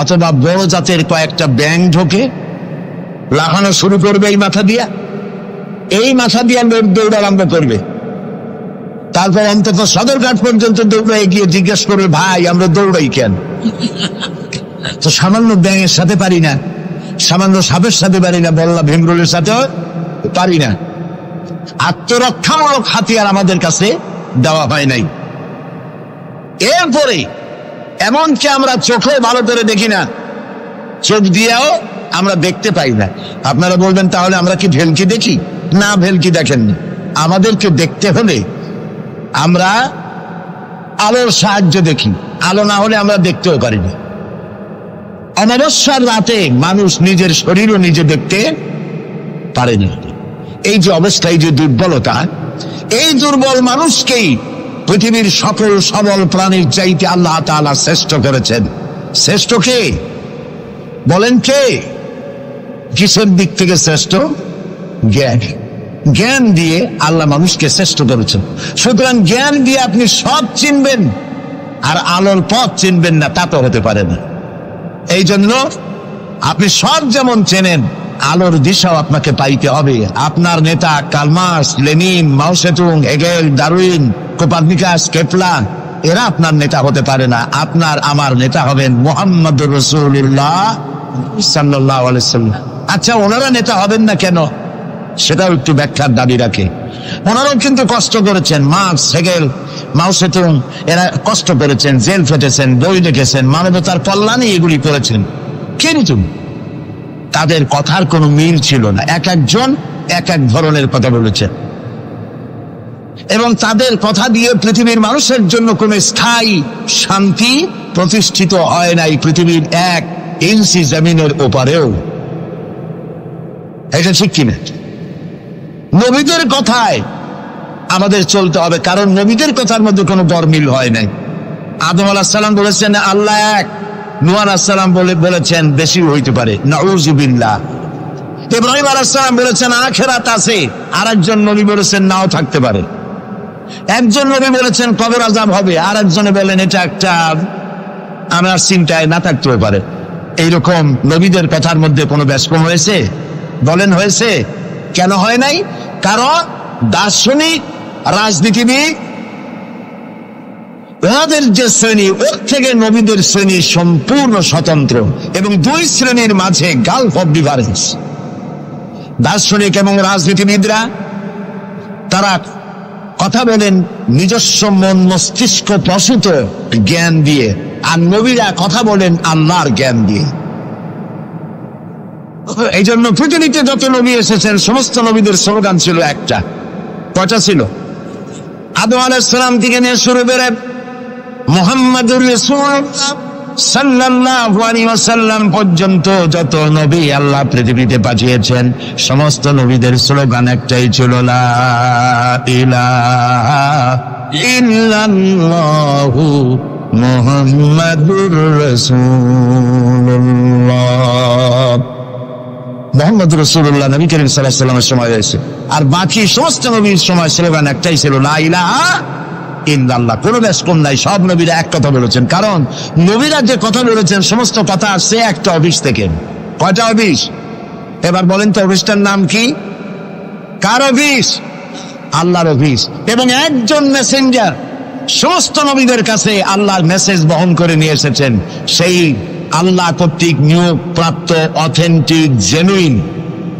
অথবা বড় জাতের কয়েকটা ব্যাঙ ঢোকে, লাফানো শুরু করবে এই মাথা দিয়া, এই মাথা দিয়ে দৌড় আরম্ভ করবে। তারপর অন্তত সদরঘাট পর্যন্ত দৌড়ে গিয়ে জিজ্ঞেস করবে, ভাই আমরা দৌড়াই কেন? তো সামান্য ব্যাঙের সাথে পারি না, সামান্য সাপের সাথে পারি না, বললা ভীমরুলের সাথেও পারি না। আত্মরক্ষামূলক হাতিয়ার আমাদের কাছে দেওয়া হয় নাই। এরপরে এমনকি আমরা চোখে ভালো করে দেখি না, চোখ দিয়েও আমরা দেখতে পাই না। আপনারা বলবেন তাহলে আমরা কি ভেলকি দেখি? না, ভেলকি দেখেননি। আমাদেরকে দেখতে হলে আমরা আলোর সাহায্য দেখি, আলো না হলে আমরা দেখতেও পারি না। অমাবস্যার রাতে মানুষ নিজের শরীরও নিজে দেখতে পারে না। এই যে অবস্থা, এই যে দুর্বলতা, এই দুর্বল মানুষকেই পৃথিবীর সকল সবল প্রাণীর চাইতে আল্লাহ তাআলা শ্রেষ্ঠ করেছেন। শ্রেষ্ঠ কে? বলেন কে? কিসের দিক থেকে শ্রেষ্ঠ? জ্ঞান। জ্ঞান দিয়ে আল্লাহ মানুষকে শ্রেষ্ঠ করেছেন। সুতরাং জ্ঞান দিয়ে আপনি সব চিনবেন, আর আলোর পথ চিনবেন না, তা তো হতে পারে না। এই জন্য আপনি সব যেমন চেনেন, আলোর দিশাও আপনাকে পাইতে হবে। আপনার নেতা Karl Marx, Lenin, Mao Tse-tung, Hegel, Darwin, Copernicus, Kepler, এরা আপনার নেতা হতে পারে না। আপনার আমার নেতা হবেন মুহাম্মদুর রাসূলুল্লাহ সাল্লাল্লাহু আলাইহি ওয়াসাল্লাম। আচ্ছা, ওনারা নেতা হবেন না কেন? সেটাও একটু ব্যাখ্যার দাবি রাখে। ওনারাও কিন্তু কষ্ট করেছেন। মার্কস, হেগেল, মাও সেতুং, এরা কষ্ট করেছেন, জেল খেটেছেন, বই লিখেছেন, মানবতার কল্যাণে এগুলি করেছেন, কিন্তু তাদের কথার কোনো মিল ছিল না। এক একজন এক এক ধরনের কথা বলেছেন, এবং তাদের কথা দিয়ে পৃথিবীর মানুষের জন্য কোনো স্থায়ী শান্তি প্রতিষ্ঠিত হয় নাই পৃথিবীর এক ইঞ্চি জমিনের ওপারেও। এটা ঠিক কিনা? নবীদের কথায় আমাদের চলতে হবে, কারণ নবীদের কথার মধ্যে কোনো গরমিল হয় নাই। আদম আলাইহিস সালাম বলেছেন আল্লাহ এক, নূহ আলাইহিস সালাম বলেছেন বেশি হইতে পারে, নাউযুবিল্লাহ। ইব্রাহিম আলাইহিস সালাম বলেছেন আখিরাত আছে, আরেকজন নবী বলেছেন নাও থাকতে পারে। একজন নবী বলেছেন কবর আযাব হবে, আরেকজনে বলেন এটা একটা আমার চিন্তায় না থাকতেও পারে। এইরকম নবীদের কথার মধ্যে কোনো ব্যস্কম হয়েছে? বলেন হয়েছে? কেন হয় নাই? কারণ দার্শনিক রাজনীতিবিদ, ওদের যে শ্রেণী, ওর থেকে নবীদের শ্রেণী সম্পূর্ণ স্বতন্ত্র, এবং দুই শ্রেণীর মাঝে গালফ অফ ডিফারেন্স। দার্শনিক এবং রাজনীতিবিদরা তারা কথা বলেন নিজস্ব মন মস্তিষ্ক প্রসূত জ্ঞান দিয়ে, আর নবীরা কথা বলেন আল্লাহর জ্ঞান দিয়ে। এই জন্য পৃথিবীতে যত নবী এসেছেন সমস্ত নবীদের স্লোগান ছিল একটা। কয়টা ছিল? আদম আলাইহিস সালাম থেকে নিয়ে শুরু করে মুহাম্মাদুর রাসূলুল্লাহ সাল্লাল্লাহু আলাইহি ওয়াসাল্লাম পর্যন্ত যত নবী আল্লাহ পৃথিবীতে পাঠিয়েছেন সমস্ত নবীদের স্লোগান একটাই ছিল, লা ইলাহা ইল্লাল্লাহু মুহাম্মাদুর রাসূলুল্লাহ। মুহাম্মাদুর রাসূলুল্লাহ নবী করিম সাল্লাল্লাহু আলাইহি ওয়াসাল্লামের সময় হয়েছে, আর বাকি সমস্ত নবীর সময় স্লোগান একটাই ছিল, লা ইলাহা ইল্লাল্লাহ। কোনো ব্যাস কম নাই, সব নবীরা এক কথা বলেছেন। কারণ নবীরা যে কথা বলেছেন সমস্ত কথা আসছে একটা অফিস থেকে। কয়টা অফিস? এবার বলেন তো অফিসটার নাম কি? কার অফিস? আল্লাহর অফিস। এবং একজন মেসেঞ্জার সমস্ত নবীদের কাছে আল্লাহর মেসেজ বহন করে নিয়ে এসেছেন, সেই আল্লাহ কর্তৃক নিয়োগ প্রাপ্ত অথেন্টিক জেনুইন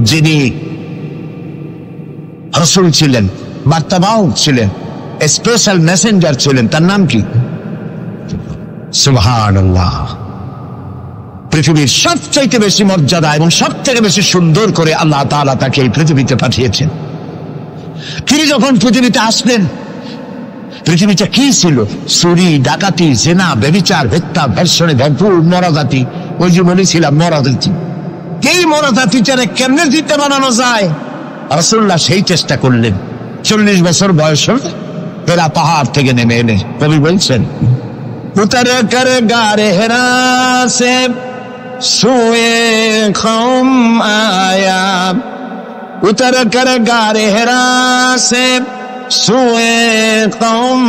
যিনি রাসূল ছিলেন, বার্তাবাহক ছিলেন, স্পেশাল মেসেঞ্জার ছিলেন, তার নাম কি? সুবহানাল্লাহ। পৃথিবীর সবচাইতে বেশি মর্যাদা এবং সব থেকে বেশি সুন্দর করে আল্লাহ তাআলা তাকে এই পৃথিবীতে পাঠিয়েছেন। তিনি যখন পৃথিবীতে আসলেন পৃথিবীটা কি ছিল? চুরি, ডাকাতি, জেনা, ব্যভিচার, হত্যা, ধর্ষণে ভরপুর মরাজাতি। ওই যে বলেছিলাম মরাজাতি, এই মরাজাতিটারে কেমনে জিতে বানানো যায় রাসূলুল্লাহ সেই চেষ্টা করলেন। 40 বছর বয়স ফেরা পাহাড় থেকে নেমে এনে কবি বলছেন, উতর কর গারে হেরা সে সুয়ে কওম আয়া, উতর কর গারে হেরা সে সুয়ে কওম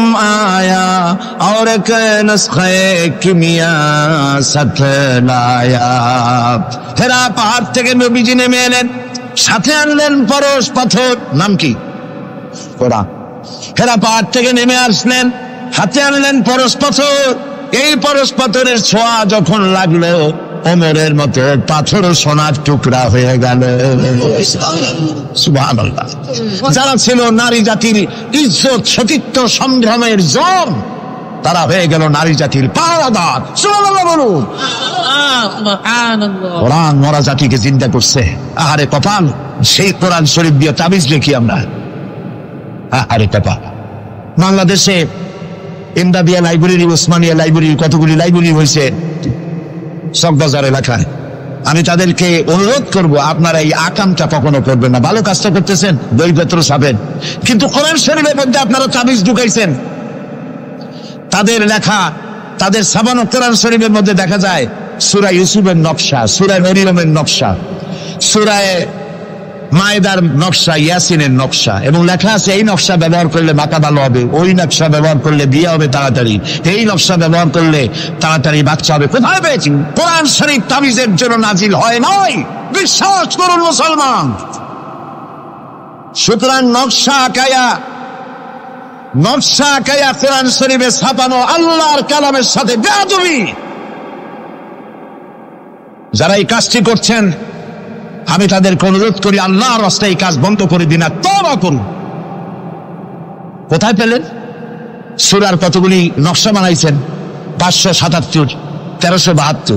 আয়া, और एक नुस्खे किमिया साथ लाया। হেরা পাহাড় থেকে নবীজি নেমে এলেন, সাথে আনলেন পরশ পাথর। নাম কি? কোরআন। হেরা পাহাড় থেকে নেমে আসলেন, হাতে আনলেন পরশ পাথর। এই পরশ পাথরের ছোঁয়া যখন লাগলো ওমরের মতো পাথর সোনার টুকরা হয়ে গেল। সুবহানাল্লাহ। যারা ছিল নারী জাতির ইজ্জত, সতীত্ব, সংগ্রামের জম, তারা হয়ে গেল নারী জাতির পাহারাদার। সুবহানাল্লাহ বলুন। কোরআন মরা জাতিকে জিন্দা করছে। আহারে কপাল, সেই কোরআন শরীফ দিয়ে তাবিজ লিখি আমরা। আরে বাবা, বাংলাদেশে ইমদাদিয়া লাইব্রেরি, ওসমানিয়া লাইব্রেরি, কতগুলি লাইব্রেরি হয়েছে চকবাজার এলাকায়। আমি তাদেরকে অনুরোধ করব, আপনারা এই আকামটা কখনো করবেন না। ভালো কাজটা করতেছেন, বইপত্র ছাপেন, কিন্তু কোরআন শরীফের মধ্যে আপনারা তাবিজ ঢুকাইছেন। তাদের লেখা, তাদের ছাপানো কোরআন শরীফের মধ্যে দেখা যায় সূরা ইউসুফের নকশা, সূরা মরিয়মের নকশা, সূরা মায়েদার নকশা, ইয়াসিনের নকশা, এবং লেখা আছে এই নকশা ব্যবহার করলে মাথা ভালো হবে, ওই নকশা ব্যবহার করলে বিয়ে হবে তাড়াতাড়ি, এই নকশা ব্যবহার করলে তাড়াতাড়ি বাচ্চা হবে। কোথায় পেয়েছি? কোরআন শরীফ তাবিজের জন্য নাজিল হয় নাই, বিশ্বাস করুন মুসলমান। সুতরাং নকশা আঁকায়া কোরআন শরীফে ছাপানো আল্লাহর কালামের সাথে বেয়াদবি। যারা এই কাজটি করছেন আমি তাদেরকে অনুরোধ করি, আল্লাহর রাস্তায় এই কাজ বন্ধ করে দিন, আর তওবা করুন। কোথায় পেলেন? সূরার কতগুলি নকশা বানাইছেন, 577, 1372,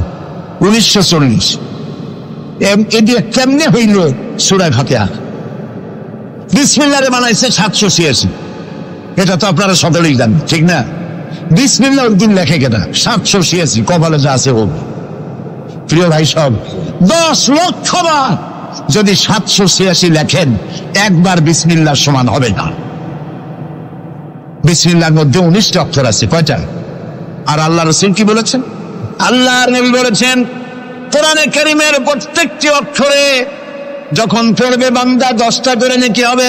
1940। এদিকে কেমনে হইল সূরা ফাতিহা? বিসমিল্লাহরে বানাইছে 786। এটা তো আপনারা সকলেই জানেন, ঠিক না? বিসমিল্লাহ উদ্দিন লেখে কেনা 786, কপালে যা আছে হোক। প্রিয় ভাই সব, 10 লক্ষ বার যদি 786 লেখেন, একবার বিসমিল্লাহর সমান হবে না। বিসমিল্লাহর মধ্যে 19টা অক্ষর আছে। কয়টা? আর আল্লাহ রাসূল কি বলেছেন? আল্লাহর নবী বলেছেন, কোরআনে কারীমের প্রত্যেকটি অক্ষরে যখন পড়বে বান্দা 10টা করে নেকি হবে।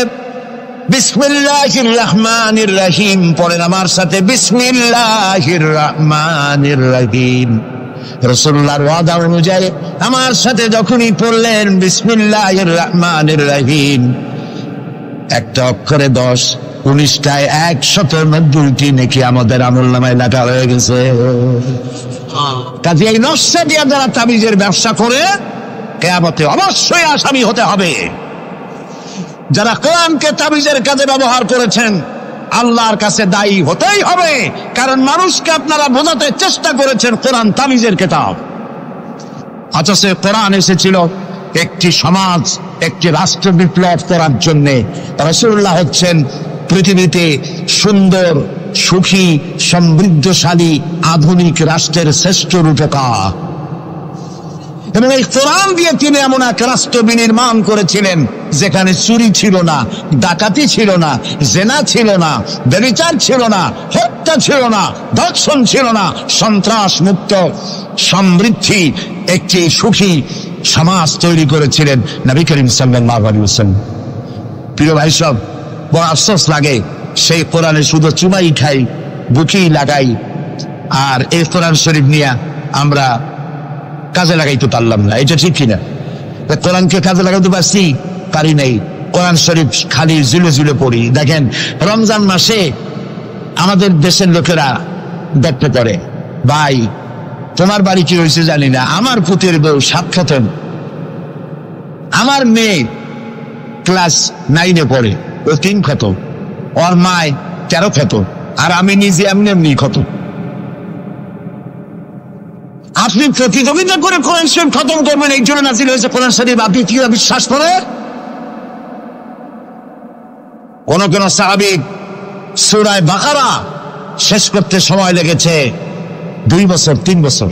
বিসমিল্লাহির রহমানির রহিম পড়েন আমার সাথে, বিসমিল্লাহির রহমানির রহিম। রাসূলুল্লাহর ওয়াদা অনুযায়ী আমার সাথে যখনই পড়লেন বিসমিল্লাহির রহমানির রহিম, একটা অক্ষরে 10, 19টায় 190টি নেকি আমাদের আমলনামায় লেখা হয়ে গেছে। কাজে এই নকশা দিয়ে যারা তাবিজের ব্যবসা করে কিয়ামতে অবশ্যই আসামি হতে হবে। যারা কোরআনকে তাবিজের কাজে ব্যবহার করেছেন আল্লাহর কাছে দায়ী হতেই হবে, কারণ মানুষকে আপনারা বোঝাতে চেষ্টা করেছেন কোরআন তাবিজের কিতাব। অথচ কোরআন এসেছিল একটি সমাজ, একটি রাষ্ট্র বিপ্লব করার জন্য। রাসূলুল্লাহ হচ্ছেন পৃথিবীতে সুন্দর, সুখী, সমৃদ্ধশালী আধুনিক রাষ্ট্রের শ্রেষ্ঠ রূপকার, এবং এই কোরআন দিয়ে তিনি এমন এক রাষ্ট্র বিনির্মাণ করেছিলেন যেখানে চুরি ছিল না, ডাকাতি ছিল না, জেনা ছিল না, ব্যভিচার ছিল না, হত্যা ছিল না, ধর্ষণ ছিল না, সন্ত্রাস মুক্ত সমৃদ্ধি একটি সুখী সমাজ তৈরি করেছিলেন নবী করিম সাল্লাল্লাহু আলাইহি ওয়াসাল্লাম। প্রিয় ভাই সব, বড় আফসোস লাগে সেই কোরআনে শুধু চুমাই খাই, বুকেই লাগাই, আর এই কোরআন শরীফ নিয়ে আমরা কাজে লাগাইতে পারলাম না। এটা ঠিক কিনা? কোরআনকে কাজে লাগাইতে পারছি? পারি নাই। কোরআন শরীফ খালি ঝুলে ঝুলে পড়ি। দেখেন, রমজান মাসে আমাদের দেশের লোকেরা ব্যক্ত করে, ভাই তোমার বাড়ি কি হয়েছে জানি না, আমার পুতের বউ 7 খতম, আমার মেয়ে ক্লাস 9-এ পড়ে, ও 3 খতম, ওর মায় 13 খতম, আর আমি নিজে এমনি এমনি খতম। আপনি প্রতিযোগিতা করে কোরআন শরীফ খতম করবেন, এই জন্য নাযিল হয়েছে কোরআন শরীফ। আপনি কি বিশ্বাস করে? কোন কোন সাহাবী সূরা বাকারা শেষ করতে সময় লেগেছে 2 বছর 3 বছর।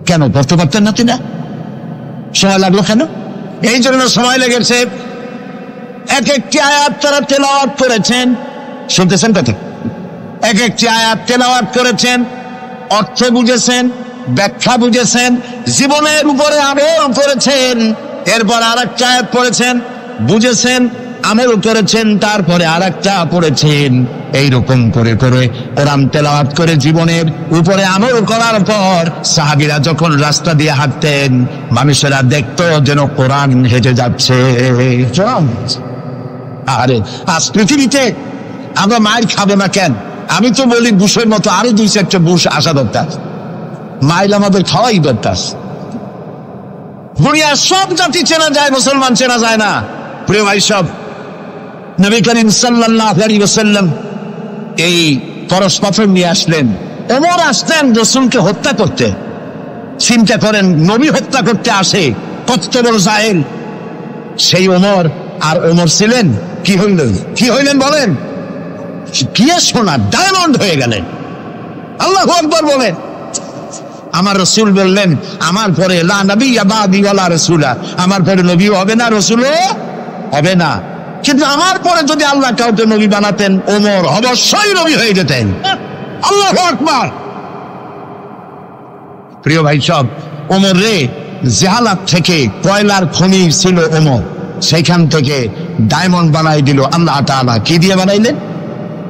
কেন পড়তে পারতেন না তিনি? সময় লাগলো কেন? এই জন্য সময় লেগেছে, এক একটি আয়াত তারা তেলাওয়াত করেছেন। শুনতেছেন কথা? এক একটি আয়াত তেলাওয়াত করেছেন, অর্থ বুঝেছেন, ব্যাখ্যা বুঝেছেন, জীবনের উপরে আমল করেছেন, এরপর আরেকটা আয়াত পড়েছেন, বুঝেছেন, আমল করেছেন, তারপরে আরেকটা পড়েছেন। এইরকম করে করে কোরআন তেলাওয়াত করে জীবনের উপরে আমল করার পর সাহাবীরা যখন রাস্তা দিয়ে হাঁটতেন, মানুষেরা দেখতো যেন কোরআন হেঁটে যাচ্ছে। আরে আজ পৃথিবীতে আমরা মায়ের খাবো না কেন? আমি তো বলি বুশের মতো আরো 2-4টা বুশ আসা দরকার। মাইল আমাদের খাওয়াই দরকার। দুনিয়ার সব জাতি চেনা যায়, মুসলমান চেনা যায় না। প্রিয় ভাই সব, নবী করিম সাল্লাল্লাহু আলাইহি ওয়াসাল্লাম এই পরশ পাথর নিয়ে আসলেন। ওমর আসতেন রাসূলকে হত্যা করতে। চিন্তা করেন, নবী হত্যা করতে আসে, কত বড় জাহেল সেই ওমর। আর ওমর ছিলেন কি হইলেন? কি হইলেন বলেন? গিয়ে সোনা ডায়মন্ড হয়ে গেলেন। আল্লাহু আকবার বলেন। আমার রাসূল বললেন, আমার পরে লা নবিয়্যা বাদি ওয়ালা রাসূলা, আমার পরে নবীও হবে না, রাসূলও হবে না। কিন্তু আমার পরে যদি আল্লাহ কাউকে নবী বানাতেন, ওমর অবশ্যই নবী হয়ে যেতেন। আল্লাহু আকবার। প্রিয় ভাই সব, ওমর রে জাহালাত থেকে কয়লার খনি ছিল ওমর, সেইখান থেকে ডায়মন্ড বানাই দিল আল্লাহ তাআলা। কি দিয়ে বানাইলেন?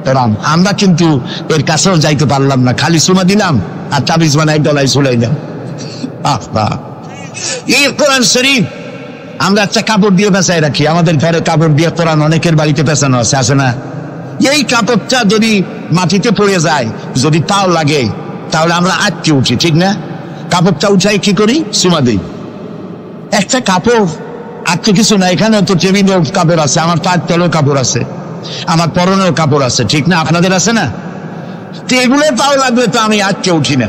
কোরআন। আমরা কিন্তু এর কাছেও যাইতে পারলাম না, খালি চুমা দিলাম আর তাবিজ বানাই গলায় ঝুলাইলাম। এই কোরআন শরীফ আমরা একটা কাপড় দিয়ে পেঁচাই রাখি। আমাদের ঘরে কাপড় দিয়ে কোরআন অনেকের বাড়িতে পেঁচানো আছে, আছে না? এই কাপড়টা যদি মাটিতে পড়ে যায়, যদি পাও লাগে, তাহলে আমরা আটকে উঠি, ঠিক না? কাপড়টা উঠাই কি করি? চুমা দিই। একটা কাপড় আটকে কিছু না। এখানে তো টেবিলেও কাপড় আছে, আমার পায়ের তলেও কাপড় আছে, আমার পরনেও কাপড় আছে, ঠিক না? আপনাদের আছে না? তো এগুলো পাও লাগবে তো আমি আটকে উঠি না।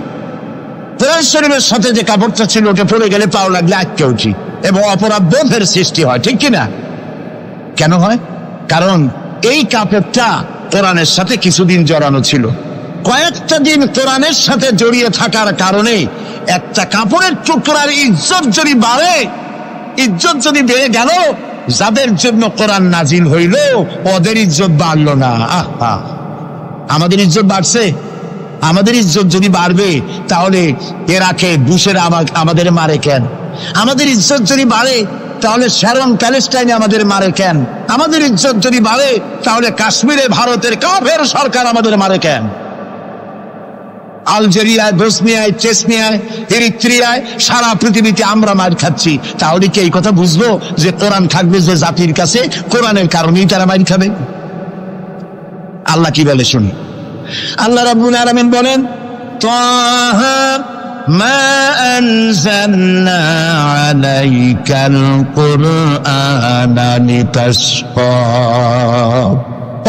কোরআন শরীফের সাথে যে কাপড়টা ছিল ওটা পড়ে গেলে পাও লাগলে আটকে উঠি, এবং অপরাধ বোধের সৃষ্টি হয়, ঠিক কিনা? কেন হয়? কারণ এই কাপড়টা কোরআনের সাথে কিছুদিন জড়ানো ছিল। কয়েকটা দিন কোরআনের সাথে জড়িয়ে থাকার কারণে একটা কাপড়ের টুকরার ইজ্জত যদি বাড়ে, ইজ্জত যদি বেড়ে গেল, যাদের জন্য কোরআন নাজিল হইল ওদের ইজ্জত বাড়লো না। আমাদের ইজ্জত বাড়ছে। আমাদের ইজ্জত যদি বাড়বে, তাহলে ইরাকে বুশেরা আমাদের মারে কেন? আমাদের ইজ্জত যদি বাড়ে, তাহলে শ্যারন প্যালেস্টাইনে আমাদের মারে কেন? আমাদের ইজ্জত যদি বাড়ে, তাহলে কাশ্মীরে ভারতের কাফের সরকার আমাদের মারে কেন? আলজেরিয়ায়, বসনিয়ায়, চেচনিয়ায়, এরিত্রিয়ায়, সারা পৃথিবীতে আমরা মার খাচ্ছি। তাহলে কি এই কথা বুঝবো যে কোরআন থাকবে যে জাতির কাছে, কোরআনের কারণেই তারা মার খাবে? আল্লাহ কি বলে শুনি। আল্লাহ রাব্বুল আলামিন বলেন, তাহা মা আনজালনা আলাইকাল কুরআনা লিতাশকা।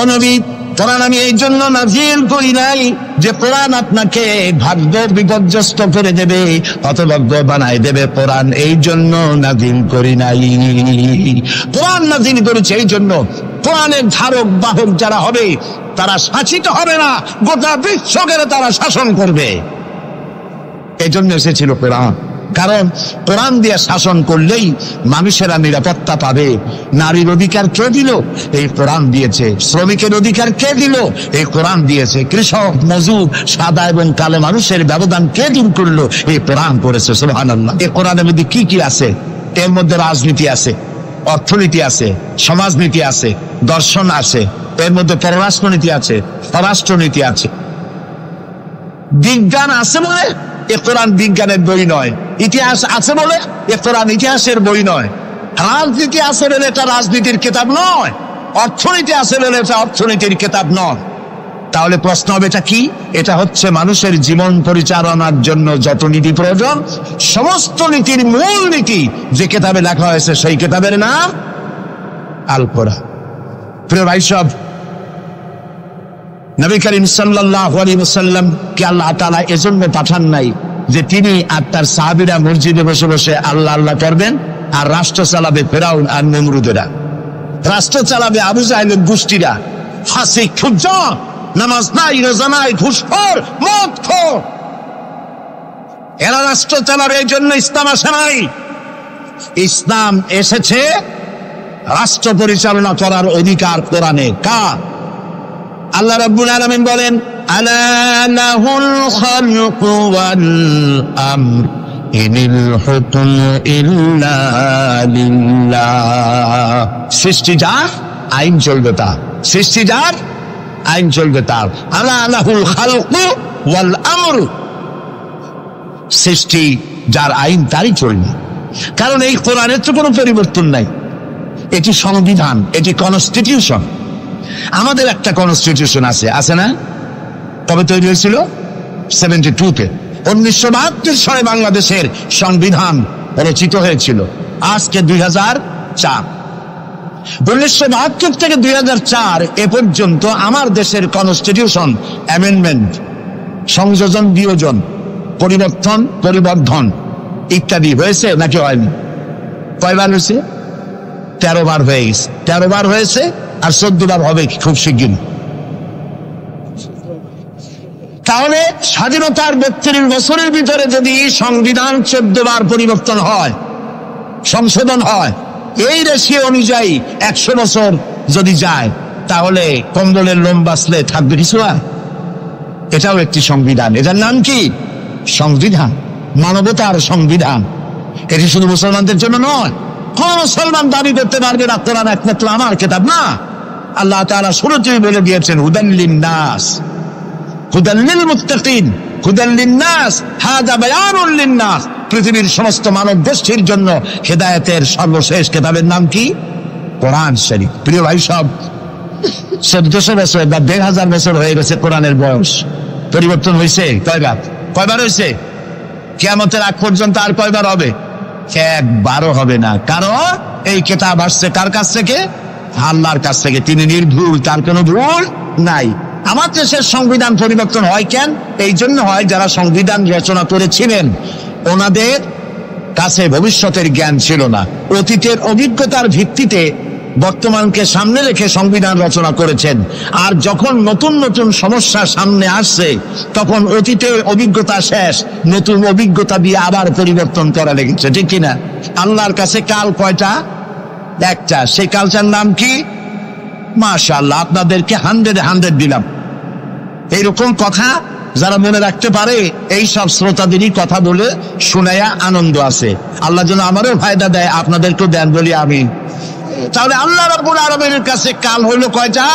ও নবী, কোরআন আমি এই জন্য নাযিল করি নাই যে কোরআন আপনাকে ভাগ্য বিপর্যস্ত করে দেবে, হতভাগ্য বানাই দেবে। কোরআন এই জন্য নাযিল করি নাই। কোরআন নাযিল করেছে এই জন্য কোরআনের ধারক বাহক যারা হবে তারা শাসিত হবে না, গোটা বিশ্বকে তারা শাসন করবে। এই জন্য এসেছিল কোরআন। কারণ কোরআন দিয়ে শাসন করলেই মানুষেরা নিরাপত্তা পাবে। নারীর অধিকার কে দিল? এই কোরআন দিয়েছে। শ্রমিকের অধিকার কে দিল? এই কোরআন দিয়েছে। কৃষক, মজুর, সাদা এবং কালো মানুষের ব্যবধান কে দূর করলো? এই কোরআন করেছে। সুবহানাল্লাহ। এই কোরআনের মধ্যে কি কি আছে? এর মধ্যে রাজনীতি আছে, অর্থনীতি আছে, সমাজনীতি আছে, দর্শন আছে, এর মধ্যে পররাষ্ট্রনীতি আছে, স্বরাষ্ট্রনীতি আছে। বিজ্ঞান আছে বলে এ কোরআন বিজ্ঞানের বই নয়। ইতিহাস আছে বলে এ কোরআন ইতিহাসের বই নয়। রাজনীতি আছে বলে এটা রাজনীতির কিতাব নয়। অর্থনীতি আছে বলে এটা অর্থনীতির কিতাব নয়। তাহলে প্রশ্ন হবে এটা কি? এটা হচ্ছে মানুষের জীবন পরিচালনার জন্য যত নীতি প্রয়োজন, সমস্ত নীতির মূল নীতি যে কিতাবে লেখা হয়েছে সেই কিতাবের নাম আল কোরআন। প্রিয় ভাই সব, নবী করিম সাল্লাল্লাহু আলাইহি ওয়াসাল্লাম কে আল্লাহ তাআলা এজন্য পাঠান নাই যে তিনি আর তার সাহাবীরা মসজিদে বসে বসে আল্লাহ আল্লাহ করবেন আর রাষ্ট্র চালাবে ফেরাউন আর নমরুদেরা, রাষ্ট্র চালাবে আবু জাহেলের গোষ্ঠীরা, ফাসিক, ফুজ্জার, নামাজ নাই, রোজা নাই, ঘুষখোর, মদখোর, এরা রাষ্ট্র চালাবে। এই জন্য ইসলাম আসে নাই। ইসলাম এসেছে রাষ্ট্র পরিচালনা করার অধিকার কোরআনে কার? আল্লাহ রাব্বুল আলামিন বলেন, আলা লাহুল খালকু ওয়াল আমর ইনিল হুকমু ইল্লা লিল্লাহ। সৃষ্টি যার, আইন চলবে তার। সৃষ্টি যার, আইন চলবে তার। আলা লাহুল খালকু ওয়াল আমর, সৃষ্টি যার, আইন তারই চলবে। কারণ এই কোরআনের তো কোনো পরিবর্তন নাই। এটি সংবিধান, এটি কনস্টিটিউশন। আমাদের একটা কনস্টিটিউশন আছে, আছে না? তবে তৈরি হয়েছিল 72-তে। 1972 সালে বাংলাদেশের সংবিধান রচিত হয়েছিল। আজকে 2004। 1972 থেকে 2004 এ পর্যন্ত আমার দেশের কনস্টিটিউশন অ্যামেন্ডমেন্ট, সংযোজন, বিয়োজন, পরিবর্তন, পরিবর্ধন ইত্যাদি হয়েছে নাকি হয়নি? কয়বার হয়েছে? 13 বার হয়ে গেছে। 13 বার হয়েছে আর 14 বার হবে খুব শিগগির। তাহলে স্বাধীনতার 32 বছরের ভিতরে যদি সংবিধান 14 বার পরিবর্তন হয়, সংশোধন হয়, এই রেশিও অনুযায়ী 100 বছর যদি যায়, তাহলে কম্বলের লোম বাঁচলে থাকবে কিছু? এটাও একটি সংবিধান। এটার নাম কি? সংবিধান, মানবতার সংবিধান। এটি শুধু মুসলমানদের জন্য নয়। কোন মুসলমান দাবি করতে পারবে না কোরআন একমাত্র আমার কিতাব? না। আল্লাহ তাআলা শুরুতেই বলে দিয়েছেন, হুদাল লিন-নাস, হুদাল লিল-মুত্তাকিন, হুদাল লিন-নাস, হাযা বায়ানুল লিন-নাস। পৃথিবীর সমস্ত মানব গোষ্ঠীর জন্য হেদায়েতের সর্বশেষ কিতাবের নাম কি? কোরআন শরীফ। প্রিয় ভাই সব, 1400 বছর বা 1500 বছর হয়ে গেছে কোরআনের বয়স। পরিবর্তন হয়েছে কয়বার? কয়বার হয়েছে? কিয়ামতের আগ পর্যন্ত আর কয়বার হবে? একবারও হবে না। কারণ এই কিতাব আসছে কার কাছ থেকে? আল্লাহর কাছ থেকে। তিনি নির্ভুল, তার কোনো ভুল নাই। আমার দেশের সংবিধান পরিবর্তন হয় কেন? এই জন্য হয় যারা সংবিধান রচনা করেছিলেন ওনাদের কাছে ভবিষ্যতের জ্ঞান ছিল না। অতীতের অভিজ্ঞতার ভিত্তিতে বর্তমানকে সামনে রেখে সংবিধান রচনা করেছেন। আর যখন নতুন নতুন সমস্যা সামনে আসছে, তখন অতীতের অভিজ্ঞতা শেষ, নতুন অভিজ্ঞতা দিয়ে আবার পরিবর্তন করা লেগেছে। ঠিক কিনা? আল্লাহর কাছে কাল কয়টা? একটা। সেই কালটার নাম কি? মাশাআল্লাহ, আপনাদেরকে 100 দিলাম। এইরকম কথা যারা মনে রাখতে পারে, এই সব শ্রোতাদেরই কথা বলে শুনাইয়া আনন্দ আছে। আল্লাহ যেন আমারও ফায়দা দেয়, আপনাদেরকেও দেন বলি আমি। তাহলে আল্লাহ রাব্বুল আলামিনের কাছে কাল হইল কয়টা?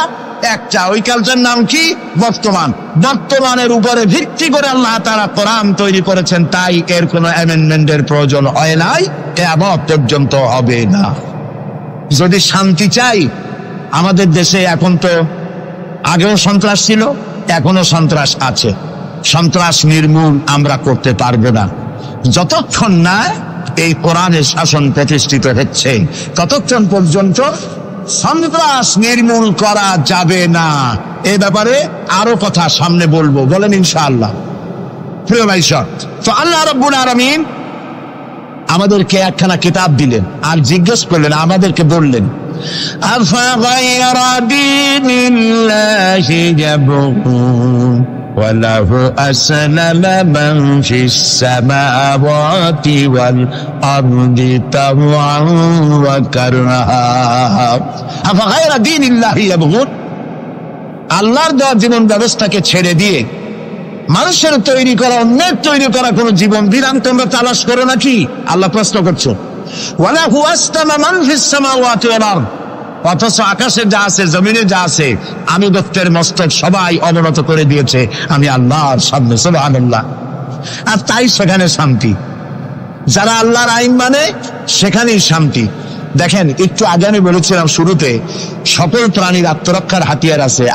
একটা। ওই কালটার নাম কি? বর্তমান। বর্তমানের উপরে ভিত্তি করে আল্লাহ তাআলা কোরআন তৈরি করেছেন, তাই এর কোনো অ্যামেন্ডমেন্টের প্রয়োজন হয় নাই, কিয়ামত পর্যন্ত হবে না। যদি শান্তি চাই, আমাদের দেশে এখন তো আগেও সন্ত্রাস ছিল, এখনো সন্ত্রাস আছে। সন্ত্রাস নির্মূল আমরা করতে পারবো না যতক্ষণ না এই কোরআনের শাসন প্রতিষ্ঠিত হচ্ছে, ততক্ষণ পর্যন্ত সন্ত্রাস নির্মূল করা যাবে না। এ ব্যাপারে আরো কথা সামনে বলবো, বলেন ইনশাআল্লাহ। প্রিয় ভাই সব, তো আল্লাহ রাব্বুল আলামিন আমাদেরকে একখানা কিতাব দিলেন আর জিজ্ঞেস করলেন, আমাদেরকে বললেন, আফাগায়রা দীনিল্লাহি ইয়াবগুন ওয়া লাহু আসলামা মান ফিস সামাওয়াতি ওয়াল আরদি তাওআন ওয়া কারহা। আফাগায়রা দীনিল্লাহি ইয়াবগুন, আল্লাহর দেওয়া জীবন ব্যবস্থাকে ছেড়ে দিয়ে মানুষের তৈরি করা, অন্যের তৈরি করা কোন জীবন বিধান তোমরা তালাশ করো নাকি? আল্লাহ প্রশ্ন করছো। ওয়ালাহু আসলামা মান ফিস সামাওয়াতি ওয়াল আরদ, অথচ আকাশে যা আছে, জমিনে যা আছে, আনুগত্যের মস্তক সবাই অবনত করে দিয়েছে আমি আল্লাহর সামনে। সুবহানাল্লাহ। আর তাই সেখানে শান্তি, যারা আল্লাহর আইন মানে সেখানেই শান্তি। দেখেন, একটু আগে আমি বলেছিলাম শুরুতে, সকল প্রাণীর আত্মরক্ষার হাতিয়ার আছে।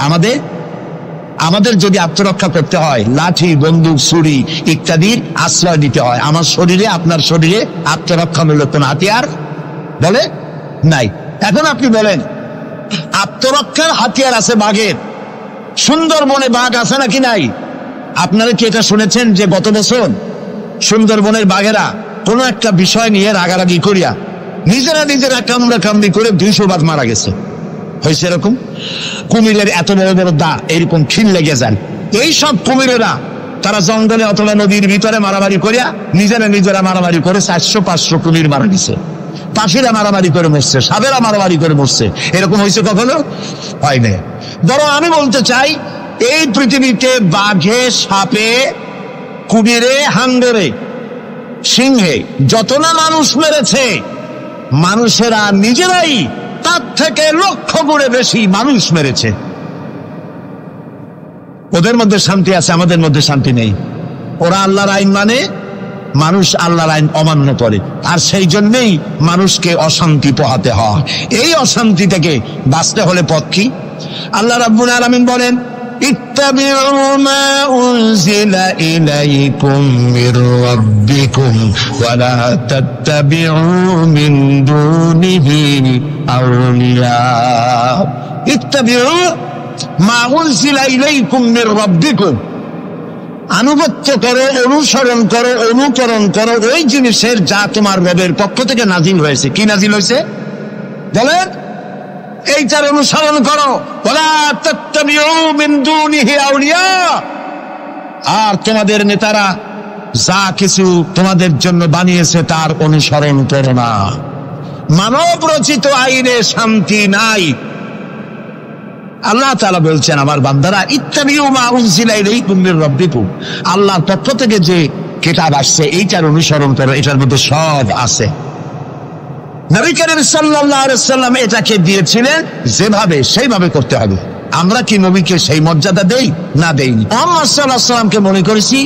আমাদের যদি আত্মরক্ষা করতে হয়, লাঠি, বন্দুক, ছুরি ইত্যাদির আশ্রয় দিতে হয়। আমার শরীরে, আপনার শরীরে আত্মরক্ষামূলক কোন হাতিয়ার বলে নাই। এখন আপনি বলেন, আত্মরক্ষার হাতিয়ার আছে বাঘের। সুন্দরবনে বাঘ আছে নাকি নাই? আপনারা কি এটা শুনেছেন যে গত বছর সুন্দরবনের বাঘেরা কোনো একটা বিষয় নিয়ে রাগারাগি করিয়া নিজেরা কামড়াকামড়ি করে 200 বাঘ মারা গেছে? হয়েছে এরকম? কুমিরের এত বড় বড় দা এরকম খিল লেগে যান। এই সব কুমিরেরা তারা জঙ্গলে অথবা নদীর ভিতরে মারামারি করিয়া নিজেরা মারামারি করে 400-500 কুমির মারা গেছে। পাখিরা মারামারি করে মরছে, সাপেরা মারামারি করে মরছে। এরকম হয়েছে কখনো? হয় না। ধরো আমি বলতে চাই, এই পৃথিবীতে বাঘে, সাপে, কুমিরে, হাঙ্গরে, সিংহে যত না মানুষ মেরেছে, মানুষেরা নিজেরাই তার থেকে 1,00,000 গুণে বেশি মানুষ মেরেছে। ওদের মধ্যে শান্তি আছে, আমাদের মধ্যে শান্তি নেই। ওরা আল্লাহর আইন মানে, মানুষ আল্লাহর আইন অমান্য করে, আর সেই জন্যই মানুষকে অশান্তি পোহাতে হয়। এই অশান্তি থেকে বাঁচতে হলে পথ কি? আল্লাহ রাব্বুল আলামিন বলেন, ইত্তাবিউ মা উনজিলা ইলাইকুম মির রাব্বিকুম ওয়া লা তাত্তাবিউ মিন দুনিহি আউলিয়া। ইত্তাবিউ মা উনজিলা ইলাইকুম মির রাব্বিকুম, আনুগত্য করো, অনুসরণ করো, অনুকরণ করো ওই জিনিসের যা তোমার রবের পক্ষ থেকে নাজিল হয়েছে। কি নাজিল হয়েছে বলেন? এইটার অনুসরণ করো। ওয়ালা তাত্তাবিউ মিন দুনিহি আউলিয়া। আর তোমাদের নেতারা যা কিছু তোমাদের জন্য বানিয়েছে তার অনুসরণ করো না। মানব রচিত আইনে শান্তি নাই। আল্লাহ তাআলা বলছেন, আমার বান্দারা, ইত্তাবিউ মা উনজিলা ইলাইকুম মির রাব্বিকুম, আল্লাহর পক্ষ থেকে যে কিতাব আসছে এইটার অনুসরণ করো, এটার মধ্যে সব আছে। নবী করিম সাল্লাল্লাহু আলাইহি ওয়াসাল্লাম এটাকে দিয়েছিলেন যেভাবে, সেইভাবে করতে হবে। আমরা কি নবীকে সেই মর্যাদা দেই? না দেইনি। মুহাম্মদ সাল্লাল্লাহু আলাইহি ওয়াসাল্লামকে মনে করেছি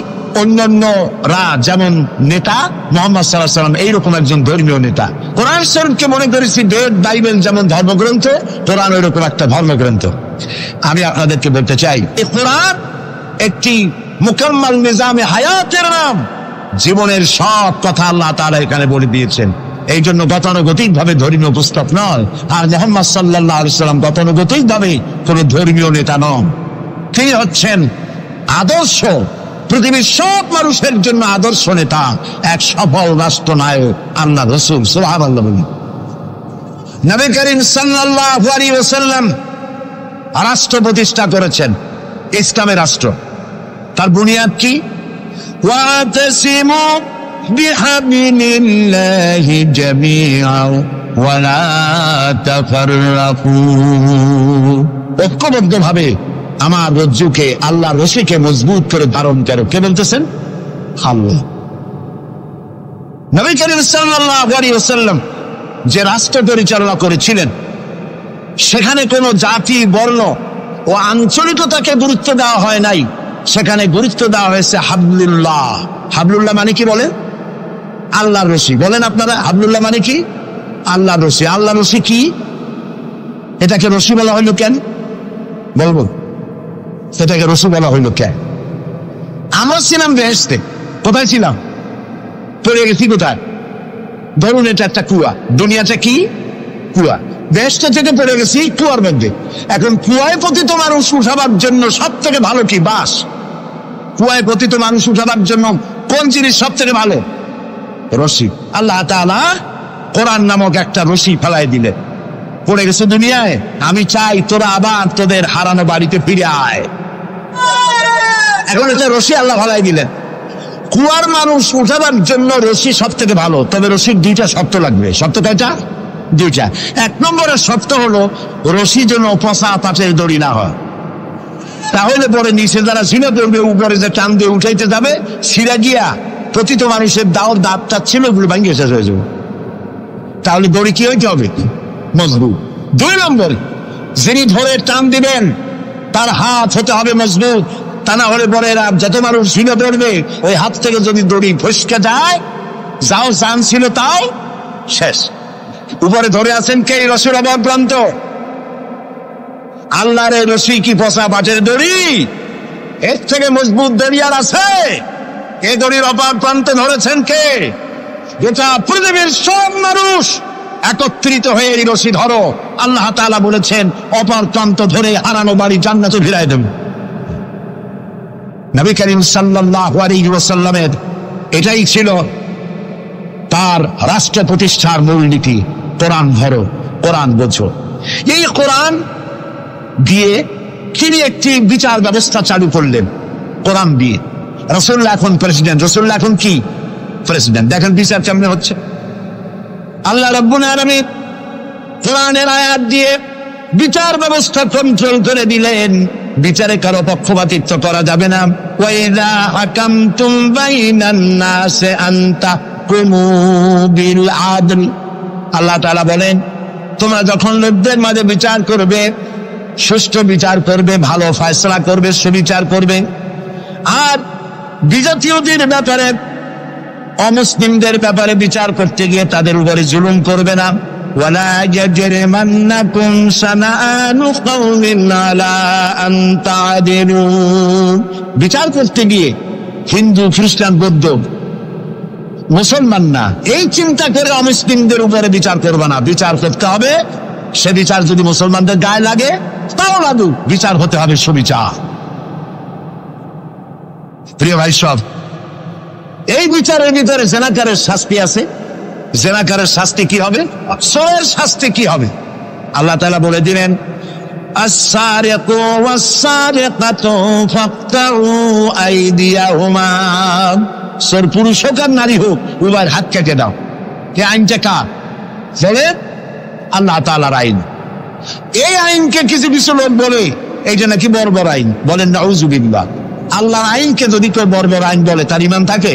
অন্যান্যরা যেমন নেতা, মুহাম্মদ সাল্লাল্লাহু আলাইহি ওয়াসাল্লাম এইরকম একজন ধর্মীয় নেতা। কোরআন শরীফকে মনে করেছি বাইবেল যেমন ধর্মগ্রন্থ, কোরআন ওইরকম একটা ধর্মগ্রন্থ। আমি আপনাদেরকে বলতে চাই, এই কোরআন একটি মুকাম্মাল নিজামে হায়াতের নাম। জীবনের সব কথা আল্লাহ তাআলা এখানে বলে দিয়েছেন। এই জন্য গতানুগতিক ভাবে ধর্মীয় পুস্তক নয়। আর মুহাম্মদ সাল্লাল্লাহু আলাইহি ওয়াসাল্লাম গতানুগতিক ভাবে কোন ধর্মীয় নেতা নন। তিনি হচ্ছেন আদর্শ, পৃথিবীর সব মানুষের জন্য আদর্শ নেতা, এক সফল রাষ্ট্রনায়ক, আল্লাহ রাসূল। সুবহানাল্লাহ। নবী করিম সাল্লাল্লাহু আলাইহি ওয়াসাল্লাম রাষ্ট্র প্রতিষ্ঠা করেছেন, ইসলামের রাষ্ট্র। তার বুনিয়াদ কি? ওয়াতাসিমু বিহাবিলিল্লাহি জামিআ ওয়া লা তাফাররাকু। ঐক্যবদ্ধভাবে আমার রজ্জুকে, আল্লাহর রশিকে মজবুত করে ধারণ করো। কে বলতেছেন? আল্লাহ। নবী করিম সাল্লাল্লাহু আলাইহি ওয়াসাল্লাম যে রাষ্ট্র পরিচালনা করেছিলেন, সেখানে কোনো জাতি, বর্ণ ও আঞ্চলিকতাকে গুরুত্ব দেওয়া হয় নাই। সেখানে গুরুত্ব দেওয়া হয়েছে হাবলুল্লাহ। হাবলুল্লাহ মানে কি বলেন? আল্লাহর রশি। বলেন আপনারা, হাবলুল্লাহ মানে কি? আল্লাহর রশি। আল্লাহর রশি কি? এটাকে রশি বলা হলো কেন বলবো? সেটাকে রসুল বলা হইল কে? আমরা ছিলাম বেহেশতে। কোথায় ছিলাম? পড়ে গেছি কোথায়? ধরুন এটা একটা কুয়া, দুনিয়াটা কি কুয়া, বেহেশতে থেকে পড়ে গেছি কুয়ার মধ্যে। এখন কুয়ায় পতিত মানুষ উঠাবার জন্য সব থেকে ভালো কি? বাঁশ। কুয়ায় পতিত মানুষ উঠাবার জন্য কোন জিনিস সব থেকে ভালো? রশি। আল্লাহ তাআলা কোরআন নামক একটা রশি ফেলাই দিলেন। পড়ে গেছে দুনিয়ায়, আমি চাই তোরা আবার তোদের হারানো বাড়িতে ফিরে আয়। এখন এটা রশি আল্লাহ ফেলাই দিলেন। কুয়ার মানুষ উঠাবার জন্য রশি সব থেকে ভালো, তবে রশির দুইটা শর্ত লাগবে। শর্ত কয়টা? দুইটা। এক নম্বরের শর্ত হলো রশি যেন পচা পাটের দড়ি না হয়, তাহলে পরে নিচে যারা ছিঁড়ে পড়বে, উপরে যে টান দিয়ে উঠাইতে যাবে, ছিঁড়া গিয়া প্রতিত মানুষের দাঁতটা ছিল ওগুলো ভাঙিয়ে শেষ হয়ে যাবে। তাহলে দড়ি কি হইতে হবে? মজবুত। দুই নম্বর, যিনি ধরে টান দিবেন তার হাত হতে হবে মজবুত, তা না হলে পরে যত মানুষ ছিঁড়ে পড়বে ওই হাত থেকে যদি দড়ি ফসকে যায়, যাও চান ছিল তাও শেষ। উপরে ধরে আছেন কে? রশির অভাব প্রান্ত। আল্লাহর রশি কি পচা পাটের দড়ি? এর থেকে মজবুত দড়ি আর আছে? এই দড়ির অপার প্রান্তে ধরেছেন কে? গোটা পৃথিবীর সব মানুষ একত্রিত হয়ে এই রশি ধরো। আল্লাহ তাআলা বলেছেন অপার প্রান্ত ধরে হারানো বাড়ি জান্নাতে ফিরাই দেবেন। নবী করিম সাল্লাল্লাহু আলাইহি ওয়াসাল্লামের এটাই ছিল তার রাষ্ট্র প্রতিষ্ঠার মূলনীতি। কোরআন ধরো, কোরআন বোঝো। এই কোরআন দিয়ে তিনি একটি বিচার ব্যবস্থা চালু করলেন কোরআন দিয়ে। রাসূলুল্লাহ এখন প্রেসিডেন্ট, রাসূলুল্লাহ এখন কি? প্রেসিডেন্ট। দেখেন বিচার কেমনে হচ্ছে। আল্লাহ রাব্বুল আলামিন কোরআনের আয়াত দিয়ে বিচার ব্যবস্থা কন্ট্রোল করে দিলেন। বিচারে কারো পক্ষপাতিত্ব করা যাবে না। ওয়াইযা হাকামতুম বাইনান নাসি আন তাহকুমু বিল আদল। আল্লাহ তাআলা বলেন, তোমরা যখন লোকদের মাঝে বিচার করবে, সুষ্ঠু বিচার করবে, ভালো ফয়সালা করবে, সুবিচার করবে। আর বিজাতীয়দের ব্যাপারে, অমুসলিমদের ব্যাপারে বিচার করতে গিয়ে তাদের উপরে জুলুম করবে না। ওয়ালা ইয়াজরিমান্নাকুম শানাআনু কওমিন আলা আন তা'দিলু। বিচার করতে গিয়ে হিন্দু, খ্রিস্টান, বৌদ্ধ, মুসলমান না, এই চিন্তা করে অমুসলিমদের উপরে বিচার করবে না। বিচার করতে হবে, সে বিচার যদি মুসলমানদের গায়ে লাগে তাও লাগুক, বিচার হতে হবে সুবিচার। প্রিয় ভাই সব, এই বিচারের ভিতরে জেনাকারের শাস্তি আছে। জেনাকারের শাস্তি কি হবে? চোরের শাস্তি কি হবে? আল্লাহ তাআলা বলে দিলেন, আস-সারিকু ওয়াস-সারিকাতু ফাকতাউ আইদিয়াহুমা। চোর পুরুষ হোক আর নারী হোক, উভয়ের হাত কেটে দাও। এই আইনটা কার? আল্লাহ তাআলার আইন। এই আইনকে কিছু কিছু লোক বলে এইটা নাকি বর্বর আইন, বলেন নাউযুবিল্লাহ। আল্লাহর আইনকে যদি কেউ বর্বর আইন বলে তার ঈমান থাকে?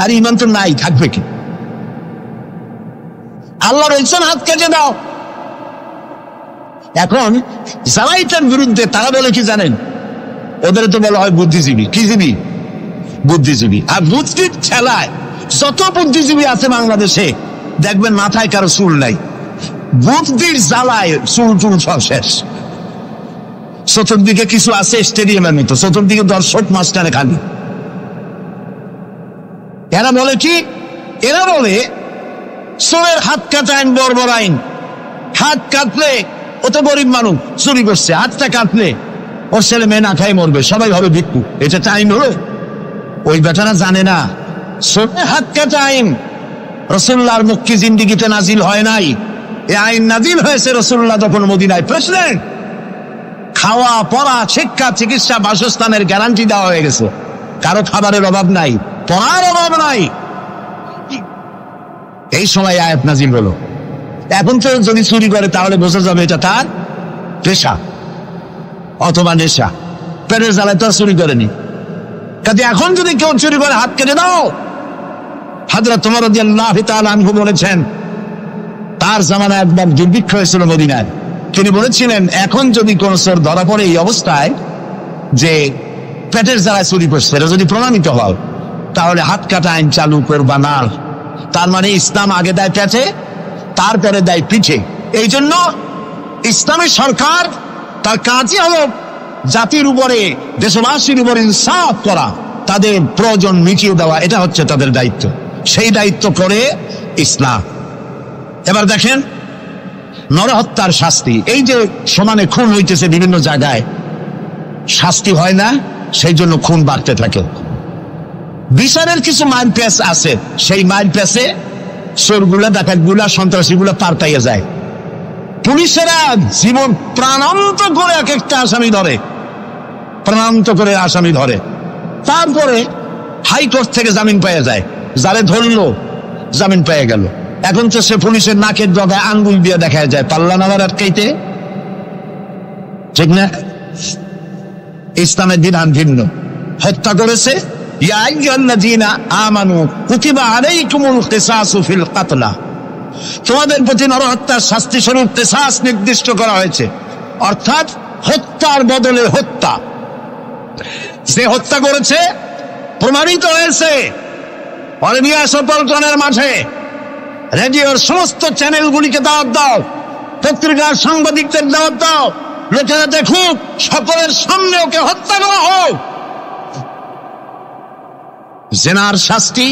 আর ঈমান তো নাই, থাকবে কি? আল্লাহ বলছেন হাত কেটে দাও। এখন যারা এটার বিরুদ্ধে তারা বলে কি জানেন? ওদের তো বলা হয় বুদ্ধিজীবী। কি জীবী? বুদ্ধিজীবী। আর বুদ্ধির ছেলায় যত বুদ্ধিজীবী আছে বাংলাদেশে দেখবেন মাথায় কারো চুল নাই। বুদ্ধির জ্বালায় চুল টুল সব শেষ। চতুর্দিকে কিছু আছে স্টেডিয়ামের মতো, চতুর্দিকে দর্শক মাস্টারে খালি। এরা বলে কি? এরা বলে চোরের হাত কাটা আইন বর্বর আইন। হাত কাটলে ও তো গরিব মানুষ, চুরি করছে, হাতটা কাটলে ওর ছেলে মেয়ে না খাই মরবে, সবাই হবে ভিক্ষু। এটা আইন হলো? ওই বেটারা জানে না চোরের হাত কাটা আইন রাসূলুল্লাহর মক্কি জিন্দেগিতে নাজিল হয় নাই। এই আইন নাজিল হয়েছে রাসূলুল্লাহ যখন মদিনায় প্রেসিডেন্ট। খাওয়া, পড়া, শিক্ষা, চিকিৎসা, বাসস্থানের গ্যারান্টি দেওয়া হয়ে গেছে। কারো খাবারের অভাব নাই, পড়ার অভাব নাই। এই সময় আয়াত নাজিল হলো। এখন তো যদি চুরি করে তাহলে বোঝা যাবে এটা তার পেশা অথবা নেশা। পেটের জ্বালায় তো চুরি করেনি। কাজে এখন যদি কেউ চুরি করে হাত কেটে দাও। হযরত ওমর রাদিয়াল্লাহু তাআলা আনহু বলেছেন, তার জামানায় একবার দুর্ভিক্ষ হয়েছিল মদিনায়। তিনি বলেছিলেন, এখন যদি কোন চোর ধরা পড়ে এই অবস্থায় যে পেটের জ্বালায় চুরি করছে, এটা যদি প্রমাণিত হয় তাহলে হাত কাটা আইন চালু করবা না। তার মানে ইসলাম আগে দেয় পেটে, তারপরে দেয় পিঠে। এই জন্য ইসলামী সরকার তার কাজই হলো জাতির উপরে, দেশবাসীর উপরে ইনসাফ করা, তাদের প্রয়োজন মিটিয়ে দেওয়া, এটা হচ্ছে তাদের দায়িত্ব। সেই দায়িত্ব করে ইসলাম। এবার দেখেন নরহত্যার শাস্তি। এই যে সমানে খুন হইতেছে বিভিন্ন জায়গায়, শাস্তি হয় না, সেই জন্য খুন বাড়তে থাকে। বিচারের কিছু মাইল পেস আছে, সেই মাইল পেসে চোরগুলা, ডাকাতগুলা, সন্ত্রাসীগুলা পার পাইয়া যায়। পুলিশেরা জীবন প্রাণান্ত করে এক একটা আসামি ধরে, প্রাণান্ত করে আসামি ধরে, তারপরে হাইকোর্ট থেকে জামিন পেয়ে যায়। যারে ধরলো জামিন পেয়ে গেল। এখন তো সে পুলিশের নাকের ডগায় আঙ্গুল দিয়ে দেখা যায়, পাল্লা নামার আটকাইতে, ঠিক না? ইসলামের বিধান ভিন্ন। হত্যা করেছে, ইয়া আইয়ুহাল্লাযীনা আমানু কুতিবা আলাইকুমুল কিসাসু ফিল কাতলা, তোমাদের প্রতি নরহত্যার শাস্তি স্বরূপ কিসাস নির্দিষ্ট করা হয়েছে, অর্থাৎ হত্যার বদলে হত্যা। যে হত্যা করেছে প্রমাণিত হয়েছে, পরে নিয়ে আসো পল্টনের মাঠে, রেডিওর সমস্ত চ্যানেলগুলিকে দাওয়াত দাও, পত্রিকার সাংবাদিকদের দাওয়াত দাও, লোকেরা দেখুক, সকলের সামনে ওকে হত্যা করা হোক। জিনার শাস্তি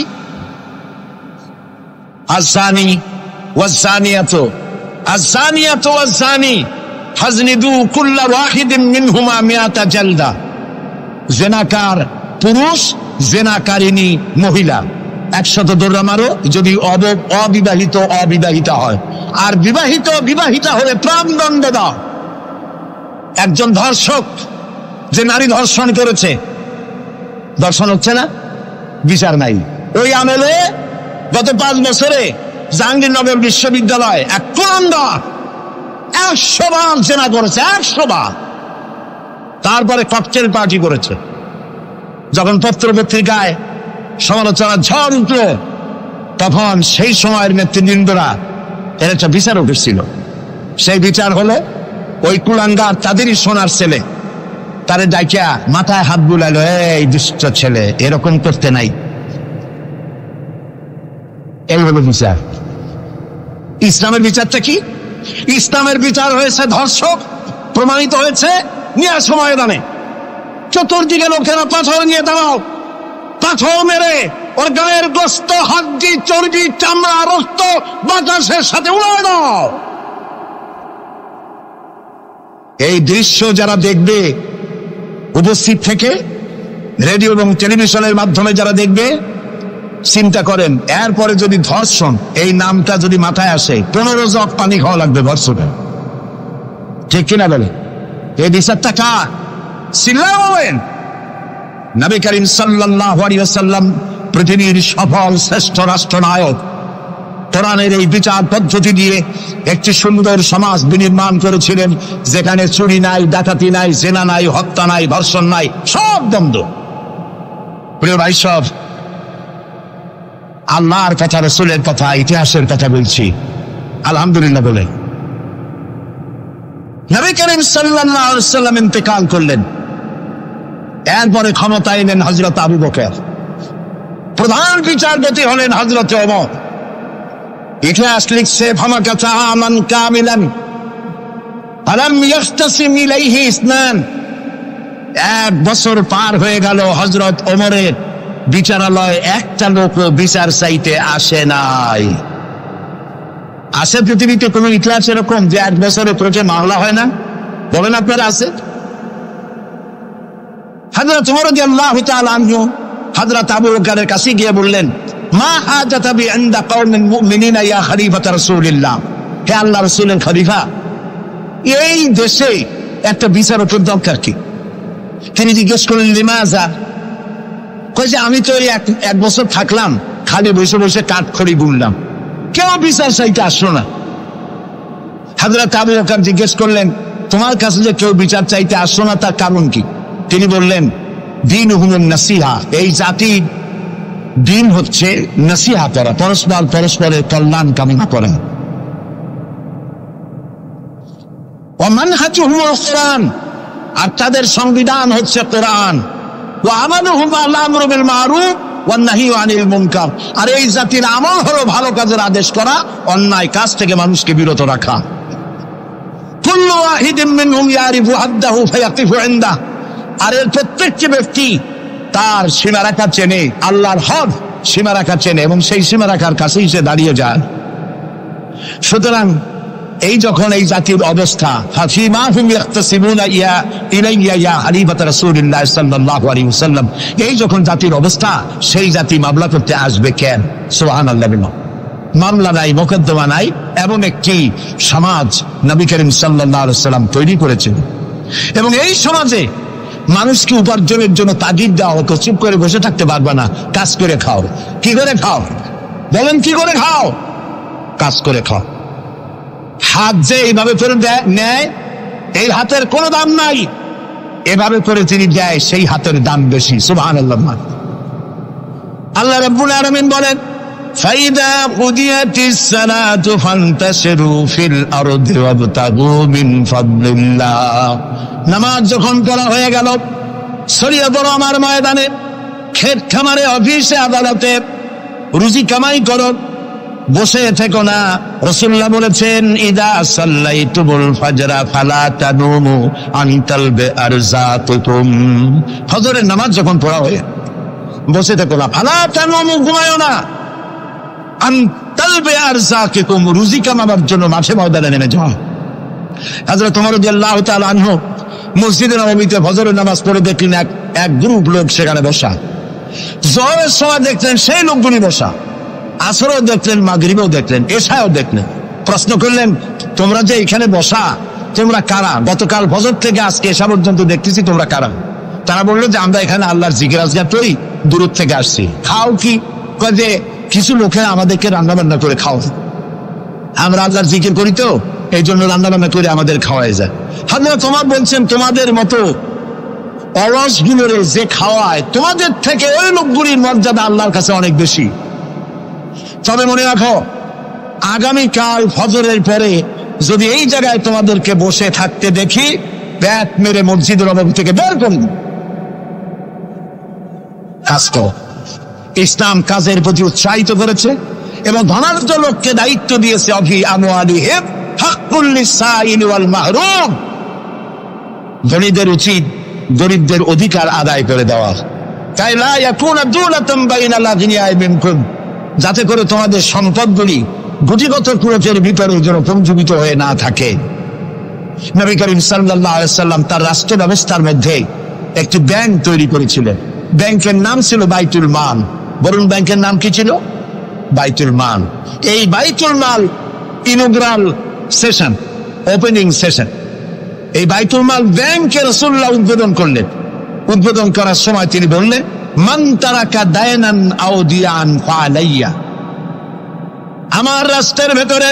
আযানি ওয়াযানিয়াতু আযানিয়াতু ওয়াযানি ফাজনিদু কুল্লা ওয়াহিদিন মিনহুমা মিআতা জালদা। জিনাকার পুরুষ, জিনাকারিনী মহিলা 100 দৌড়া মারো, যদি অবিবাহিতা হয়, আর বিবাহিতা হলে প্রাণদণ্ড দাও। একজন ধর্ষক যে নারী ধর্ষণ করেছে, ধর্ষণ হচ্ছে না, বিচার নাই। ওই আমলে গত 5 বছরে জাহাঙ্গীরনগর বিশ্ববিদ্যালয় এক কোরআনদার 100 বার জেনা করেছে, 100 বার। তারপরে ককটেল পার্টি করেছে। যখন পত্র পত্রিকায় সমালোচনার ঝড় উঠল, তখন সেই সময়ের নেতৃবৃন্দরা এর একটা বিচার উঠেছিল। সেই বিচার হলো ওই কুলাঙ্গার তাদেরই সোনার ছেলে, তারে ডাইকা মাথায় হাত বুলাইলো, এই দুষ্ট ছেলে, এরকম করতে নাই। এই হলো বিচার। ইসলামের বিচারটা কি? ইসলামের বিচার হয়েছে ধর্ষক প্রমাণিত হয়েছে, নিয়ে আসো ময়দানে, চতুর্দিকে লোকেরা পাথর নিয়ে দাঁড়াও, পাথর মেরে ওর গায়ের গোস্ত, হাড্ডি, চর্বি, চামড়া, রক্ত বাতাসের সাথে উড়ায় দাও। এই দৃশ্য যারা দেখবে উপস্থিত থেকে, রেডিও এবং টেলিভিশনের মাধ্যমে যারা দেখবে, চিন্তা করেন এরপরে যদি ধর্ষণ এই নামটা যদি মাথায় আসে, 15 জগ পানি খাওয়া লাগবে ধর্ষণে, ঠিক কিনা বলে? এই বিচারটা কার? চিল্লাবেন। নবী করিম সাল্লাল্লাহু আলাইহি ওয়াসাল্লাম পৃথিবীর সফল শ্রেষ্ঠ রাষ্ট্রনায়ক, কোরআনের এই বিচার পদ্ধতি দিয়ে একটি সুন্দর সমাজ বিনির্মাণ করেছিলেন, যেখানে চুরি নাই, ডাকাতি নাই, জেনা নাই, হত্যা নাই, ধর্ষণ নাই, সব বন্ধ। প্রিয় ভাই, সব আল্লাহর কথা, রাসূলের কথা, ইতিহাসের কথা বলছি। আলহামদুলিল্লাহ বলে নবী করিম সাল্লাল্লাহু আলাইহি ওয়াসাল্লাম ইন্তেকাল করলেন। এরপরে ক্ষমতা এলেন হযরত আবু বকর, প্রধান বিচারপতি হলেন হযরত ওমর। ইতিহাস লিখছে, ফামাকাতা আমান কামিলান ফালাম ইয়াখতাসিম ইলাইহি ইসনান। 1 বছর পার হয়ে গেল, হযরত ওমরের বিচারালয় একটা লোক বিচার চাইতে আসে নাই। আছে পৃথিবীতে কোন ইতিহাস এরকম যে 1 বছরে কোর্টে মামলা হয় না? বলেন আপনারা, আছে? হযরত ওমর রাদিয়াল্লাহু তাআলা আনহু হযরত আবু বকরের কাছে গিয়ে বললেন, মা হাজাতা বি ইনদা কওমিন মুমিনিনা ইয়া খলিফাত রাসূলিল্লাহ, হে আল্লাহর রাসূলের খলিফা, এই দেশে একটা বিচারকের দরকার কি? তিনি জিজ্ঞেস করলেন, লিমাযা? কই যে আমি তো 1 বছর থাকলাম, খালি বসে বসে কাঠখড়ি গুনলাম, কেউ বিচার চাইতে আসলো না। হযরত আবু বকর জিজ্ঞেস করলেন, তোমার কাছে যে কেউ বিচার চাইতে আসলো না, তার কারণ কি? তিনি বললেন, দীনুহুমুন নাসিহা, এই জাতির দিন হচ্ছে নসিহা করা, পরস্পরের কল্যাণ কামনা করা। ওয়া মানহাজুহুমুল কুরআন, আর তাদের সংবিধান হচ্ছে কোরআন। ওয়া আমালুহুম আল আমরু বিল মারুফ ওয়ান নাহয়ু আনিল মুনকার, আর এই জাতির আমল হলো ভালো কাজের আদেশ করা, অন্যায় কাজ থেকে মানুষকে বিরত রাখা। কুল্লু ওয়াহিদিন মিনহুম ইয়ারিফু হাদ্দাহু ফায়াকিফু ইনদাহ, আর এর প্রত্যেকটি ব্যক্তি তার সীমারেখা চেনে, আল্লাহর হদ সীমারেখা চেনে এবং সেই সীমারেখার কাছেই সে দাঁড়িয়ে যায়। সুতরাং এই যখন এই জাতির অবস্থা, ফাফিমা হুম ইয়াখতাসিমুনা ইলাইয়া ইয়া হালিফাত রাসূলুল্লাহ সাল্লাল্লাহু আলাইহি ওয়াসাল্লাম, এই যখন জাতির অবস্থা, সেই জাতি মামলা করতে আসবে কেন? সুবহানাল্লাহ। মামলা নাই, মোকদ্দমা নাই, এমন একটি সমাজ নবী করিম সাল্লাল্লাহু আলাইহি ওয়াসাল্লাম তৈরি করেছেন। এবং এই সমাজে মানুষকে উপার্জনের জন্য তাগিদ দেওয়া হতো, চুপ করে বসে থাকতে পারবে না, কাজ করে খাও। কি করে খাও বলেন? কি করে খাও? কাজ করে খাও। হাত যে এইভাবে করে নেয়, এই হাতের কোনো দাম নাই, এভাবে করে তিনি দেয়, সেই হাতের দাম বেশি। সুবহানাল্লাহ। আল্লাহ রাব্বুল আলামিন বলেন, ফাইদা কুদিয়াতিস সালাতু ফান্তাশিরু ফিল আরদি ওয়াবতাগু মিন ফাদলিল্লাহ। নামাজ যখন পড়া হয়ে গেল, ছড়িয়ে পড়ো আমার ময়দানে, ক্ষেত খামারে, অফিসে, আদালতে, রুজি কামাই করো, বসে থেকো না। রাসূলুল্লাহ বলেছেন, ইদা সাল্লাইতুমুল ফাজরা ফালা তানুমু আন তালবে আরযাতুকুম। ফজরের নামাজ যখন পড়া হয়ে বসে থেকো না, ফালা তানুমু, ঘুমায়ো না, আন তালবে আরযাতুকুম, রুজি কামাবার জন্য মাঠে ময়দানে নেমে যাও। হযরত ওমর রাদিয়াল্লাহু তাআলা আনহু মসজিদে নববীতে ফজরের নামাজ পড়ে দেখলেন এক গ্রুপ লোক সেখানে বসা। জোহরের সময় দেখলেন সেই লোকগুলি বসা, আসরও দেখলেন, মাগরিবেও দেখলেন, এশাও দেখলেন। প্রশ্ন করলেন, তোমরা যে এখানে বসা, তোমরা কারা? গতকাল ফজর থেকে আজকে এশা পর্যন্ত দেখতেছি, তোমরা কারা? তারা বললো যে আমরা এখানে আল্লাহর জিকির আজকার করি, দূর থেকে আসছি। খাও কি? যে কিছু লোকেরা আমাদেরকে রান্না বান্না করে খাও, আমরা আল্লাহর জিকির করি তো এই জন্য রান্না বান্না করে আমাদের খাওয়াই যায়। হাজরা তোমার বলছেন, তোমাদের মতো অলসগুলোরে যে খাওয়ায়, তোমাদের থেকে ওই লোকগুলির মর্যাদা আল্লাহর কাছে অনেক বেশি। তবে মনে রাখো, আগামীকাল ফজরের পরে যদি এই জায়গায় তোমাদেরকে বসে থাকতে দেখি, ব্যাট মেরে মসজিদের নববী থেকে বের করে দিই। কাজ করো। ইসলাম কাজের প্রতি উৎসাহিত করেছে এবং ধনাঢ্য লোককে দায়িত্ব দিয়েছে, অফি আমওয়ালিহিম হাক্কুল লিসাইল ওয়াল মাহরুম, ধনীদের উচিত গরিবদের অধিকার আদায় করে দেওয়া। তাই লা ইয়াকুনা দুলাতাম বাইনাল আগনিয়াই মিনকুম, যাতে করে তোমাদের সম্পদগুলি গুটিগত খরচের ভিতরে যেন পঞ্জীবিত হয়ে না থাকে। নবী করিম সাল্লাল্লাহু আলাইহি ওয়াসাল্লাম তার রাষ্ট্র ব্যবস্থার মধ্যে একটি ব্যাংক তৈরি করেছিলেন। ব্যাংকের নাম ছিল বাইতুল মাল। বরুণ ব্যাংকের নাম কি ছিল? বাইতুল মাল। এই বাইতুল মাল ইনগ্রাল সেশন, ওপেনিং সেশন, এই বাইতুল মাল ব্যাংকে রাসূলুল্লাহ উদ্বোধন করলেন। উদ্বোধন করার সময় তিনি বললেন, মান তারাকা দায়নান আও দিয়ান ফালাইয়া, আমার রাষ্ট্রের ভেতরে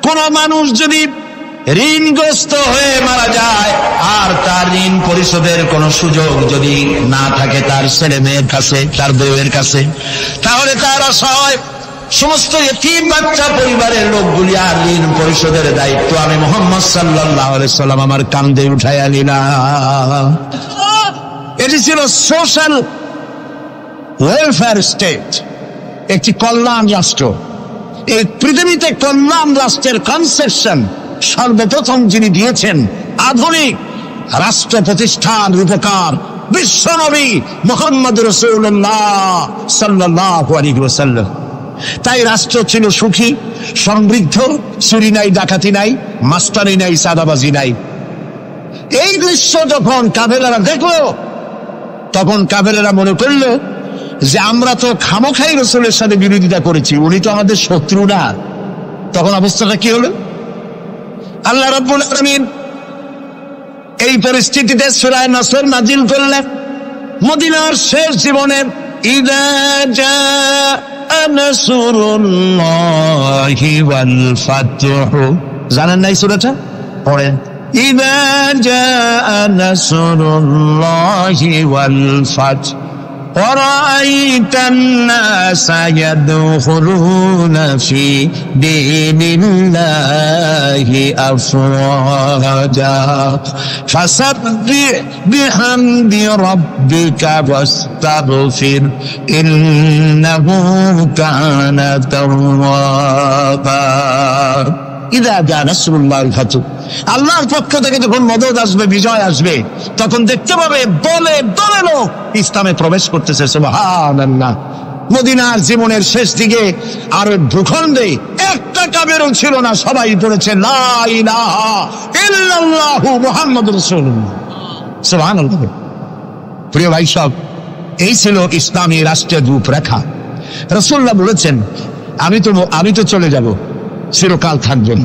কোন মানুষ যদি ঋণগ্রস্ত হয়ে মারা যায় আর তার ঋণ পরিশোধের কোন সুযোগ যদি না থাকে তার ছেলে মেয়ের কাছে, তার বউয়ের কাছে, তাহলে তার অসহায় সমস্ত ইতিম বাচ্চা পরিবারের লোকগুলি আর ঋণ পরিশোধের দায়িত্ব আমি মুহাম্মদ সাল্লাল্লাহু আলাইহি সাল্লাম আমার কাঁধে উঠাইয়া নিলাম। এটি ছিল সোশ্যাল ওয়েলফেয়ার স্টেট, একটি কল্যাণ রাষ্ট্র। এই পৃথিবীতে কল্যাণ রাষ্ট্রের কনসেপশন সর্বপ্রথম যিনি দিয়েছেন, আধুনিক রাষ্ট্র প্রতিষ্ঠান রূপকার বিশ্বনবী মুহাম্মদ রাসূলুল্লাহ সাল্লাল্লাহু আলাইহি ওয়াসাল্লাম। তাই রাষ্ট্র ছিল সুখী, সমৃদ্ধ, চুরি নাই, ডাকাতি নাই, মাস্তানি নাই, চাঁদাবাজি নাই। এই দৃশ্য যখন কাফেরেরা দেখলো, তখন কাফেরেরা মনে করলো যে আমরা তো খামোখাই রাসূলের সাথে বিরোধিতা করেছি, উনি তো আমাদের শত্রু না। তখন অবস্থাটা কি হলো? আল্লাহ রাব্বুল আলামিন এই পরিস্থিতিতে সূরা নাসর নাজিল করলেন। মদিনার শেষ জীবনে ইযা জাআ নাসরুল্লাহি ওয়াল ফাতহু, জানেন না এই সূরাটা? পড়েন, ইযা জাআ নাসরুল্লাহি ওয়াল ফাতহু ورأيت الناس يدخلون في دين الله أفواجا فسبح بحمد ربك واستغفر إنه كان توابا। ইযা জা নাসরুল্লাহিল ফাতহু, আল্লাহর পক্ষ থেকে যখন মদদ আসবে, বিজয় আসবে, তখন দেখতে পাবে দলে দলে লোক ইসলামে প্রবেশ করতেছে। সুবহানাল্লাহ। মদিনার জীবনের শেষ দিকে আর ভূখণ্ডে একটা কাবেরও ছিল না, সবাই পড়েছে লা ইলাহা ইল্লাল্লাহু মুহাম্মাদুর রাসূলুল্লাহ। সুবহানাল্লাহ। প্রিয় ভাই সব, এই ছিল ইসলামী রাষ্ট্রের রূপরেখা। রাসূলুল্লাহ বলেছেন, আমি তো চলে যাব, চিরকাল থাকবেন।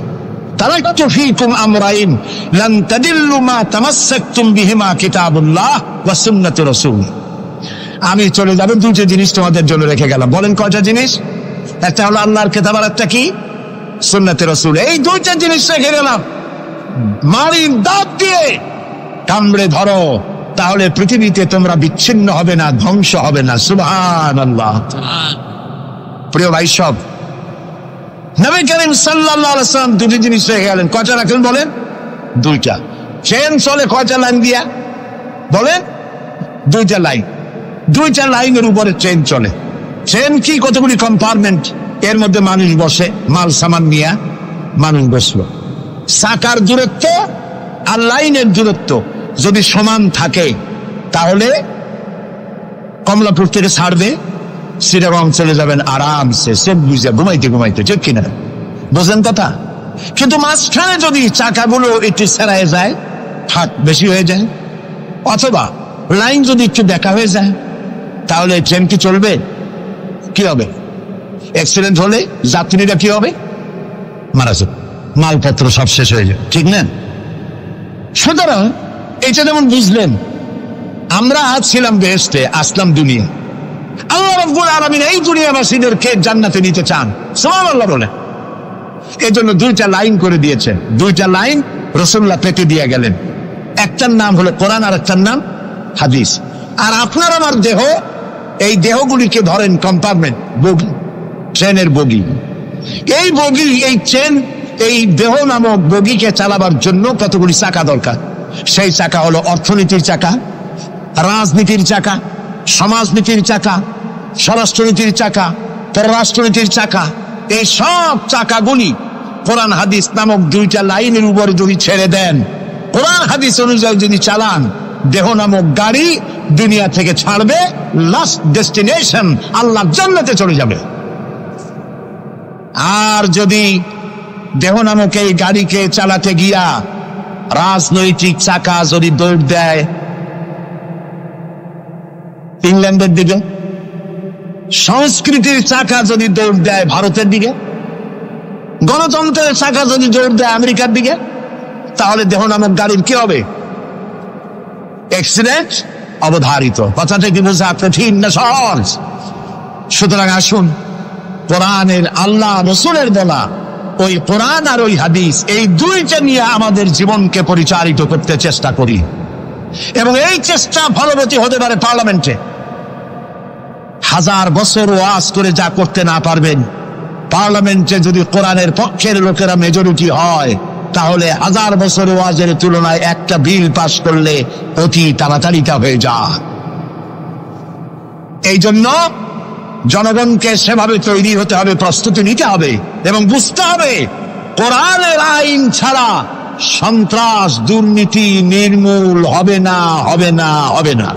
তারাকতু ফীকুম আমরাইন লান তাদিল্লু মা তামাসসাকতুম বিহিমা কিতাবুল্লাহ ওয়া সুন্নাতু রাসূল। আমি চলে যাব, দুটো জিনিস তোমাদের জন্য রেখে গেলাম। বলেন কয়টা জিনিস? একটা হলো আল্লাহর কিতাব, আর একটা কি? সুন্নাতে রাসূল। এই দুইটা জিনিস রেখে গেলাম। মারির দাঁত দিয়ে কামড়ে ধরো, তাহলে পৃথিবীতে তোমরা বিচ্ছিন্ন হবে না, ধ্বংস হবে না। সুবহানাল্লাহ। প্রিয় ভাই সব, নবী করিম সাল্লাল্লাহু আলাইহি ওয়াসাল্লাম দুটি জিনিস রেখে গেলেন। কয়টা রাখলেন বলেন? দুইটা। চেন চলে কয়টা লাইন দিয়া? বলেন? দুইটা লাইন। দুইটা লাইনের উপরে চেন চলে। চেন কি? কতগুলি কম্পার্টমেন্ট, এর মধ্যে মানুষ বসে, মাল সামান নিয়ে মানুষ বসলো। চাকার দূরত্ব আর লাইনের দূরত্ব যদি সমান থাকে, তাহলে কমলাপুর থেকে ছাড়বে, শ্রীরকম চলে যাবেন আরামসে, সব বুঝে ঘুমাইতে ঘুমাইতে। ঠিক কিনা? বোঝেন কথা? কিন্তু মাঝখানে যদি চাকাগুলো একটু সেরায় যায়, ফাঁক বেশি হয়ে যায়, অথবা লাইন যদি একটু দেখা হয়ে যায়, তাহলে ট্রেন কি চলবে? কি হবে? অ্যাক্সিডেন্ট হলে যাত্রীরা কি হবে? মারা যাবে, মালপত্র সব শেষ হয়ে যাবে। ঠিক না? সুতরাং এটা যেমন বুঝলেন, আমরা আজ ছিলাম বেহেশতে, আসলাম দুনিয়া। আল্লাহ রাব্বুল আলামিন এই দুনিয়াবাসীদেরকে জান্নাতে নিতে চান। সুবহানাল্লাহ বলে। এই জন্য দুইটা লাইন করে দিয়েছেন। দুইটা লাইন রাসূলুল্লাহ পেতে দিয়ে গেলেন। একটার নাম হলো কোরআন, আর একটার নাম হাদিস। আর আপনার আমার দেহ, এই দেহগুলিকে ধরেন কম্পার্টমেন্ট, বগি, ট্রেনের বগি। এই বগি, এই ট্রেন, এই দেহ নামক বগিকে চালাবার জন্য কতগুলি চাকা দরকার। সেই চাকা হলো অর্থনীতির চাকা, রাজনীতির চাকা, সমাজনীতির চাকা, স্বরাষ্ট্রনীতির চাকা, পররাষ্ট্রনীতির চাকা। এই সব চাকাগুলি কোরআন হাদিস নামক দুইটা লাইনের উপরে যদি ছেড়ে দেন, কোরআন হাদিস অনুযায়ী যদি চালান, দেহ নামক গাড়ি দুনিয়া থেকে ছাড়বে, লাস্ট ডেস্টিনেশন আল্লাহর জান্নাতে চলে যাবে। আর যদি দেহ নামক এই গাড়িকে চালাতে গিয়া রাজনৈতিক চাকা যদি দৌড় দেয় ইংল্যান্ডের দিকে, সংস্কৃতির চাকা যদি দৌড় দেয় ভারতের দিকে, গণতন্ত্রের চাকা যদি দৌড় দেয় আমেরিকার দিকে, তাহলে দেহ নামক গাড়ির কি হবে? অ্যাক্সিডেন্ট অবধারিত। কথাটা কি বোঝা কঠিন না সহজ? সুতরাং আসুন, কোরআনের, আল্লাহ রসুলের বলা ওই কোরআন আর ওই হাদিস, এই দুইটা নিয়ে আমাদের জীবনকে পরিচালিত করতে চেষ্টা করি। এবং এই চেষ্টা ফলবতী হতে পারে পার্লামেন্টে। 1000 বছর ওয়াজ করে যা করতে না পারবেন, পার্লামেন্টে যদি কোরআনের পক্ষের লোকেরা মেজরিটি হয়, তাহলে 1000 বছর ওয়াজের তুলনায় একটা বিল পাস করলে অতি তাড়াতাড়ি তা হয়ে যায়। এই জন্য জনগণকে সেভাবে তৈরি হতে হবে, প্রস্তুতি নিতে হবে এবং বুঝতে হবে কোরআনের আইন ছাড়া সন্ত্রাস, দুর্নীতি নির্মূল হবে না, হবে না, হবে না।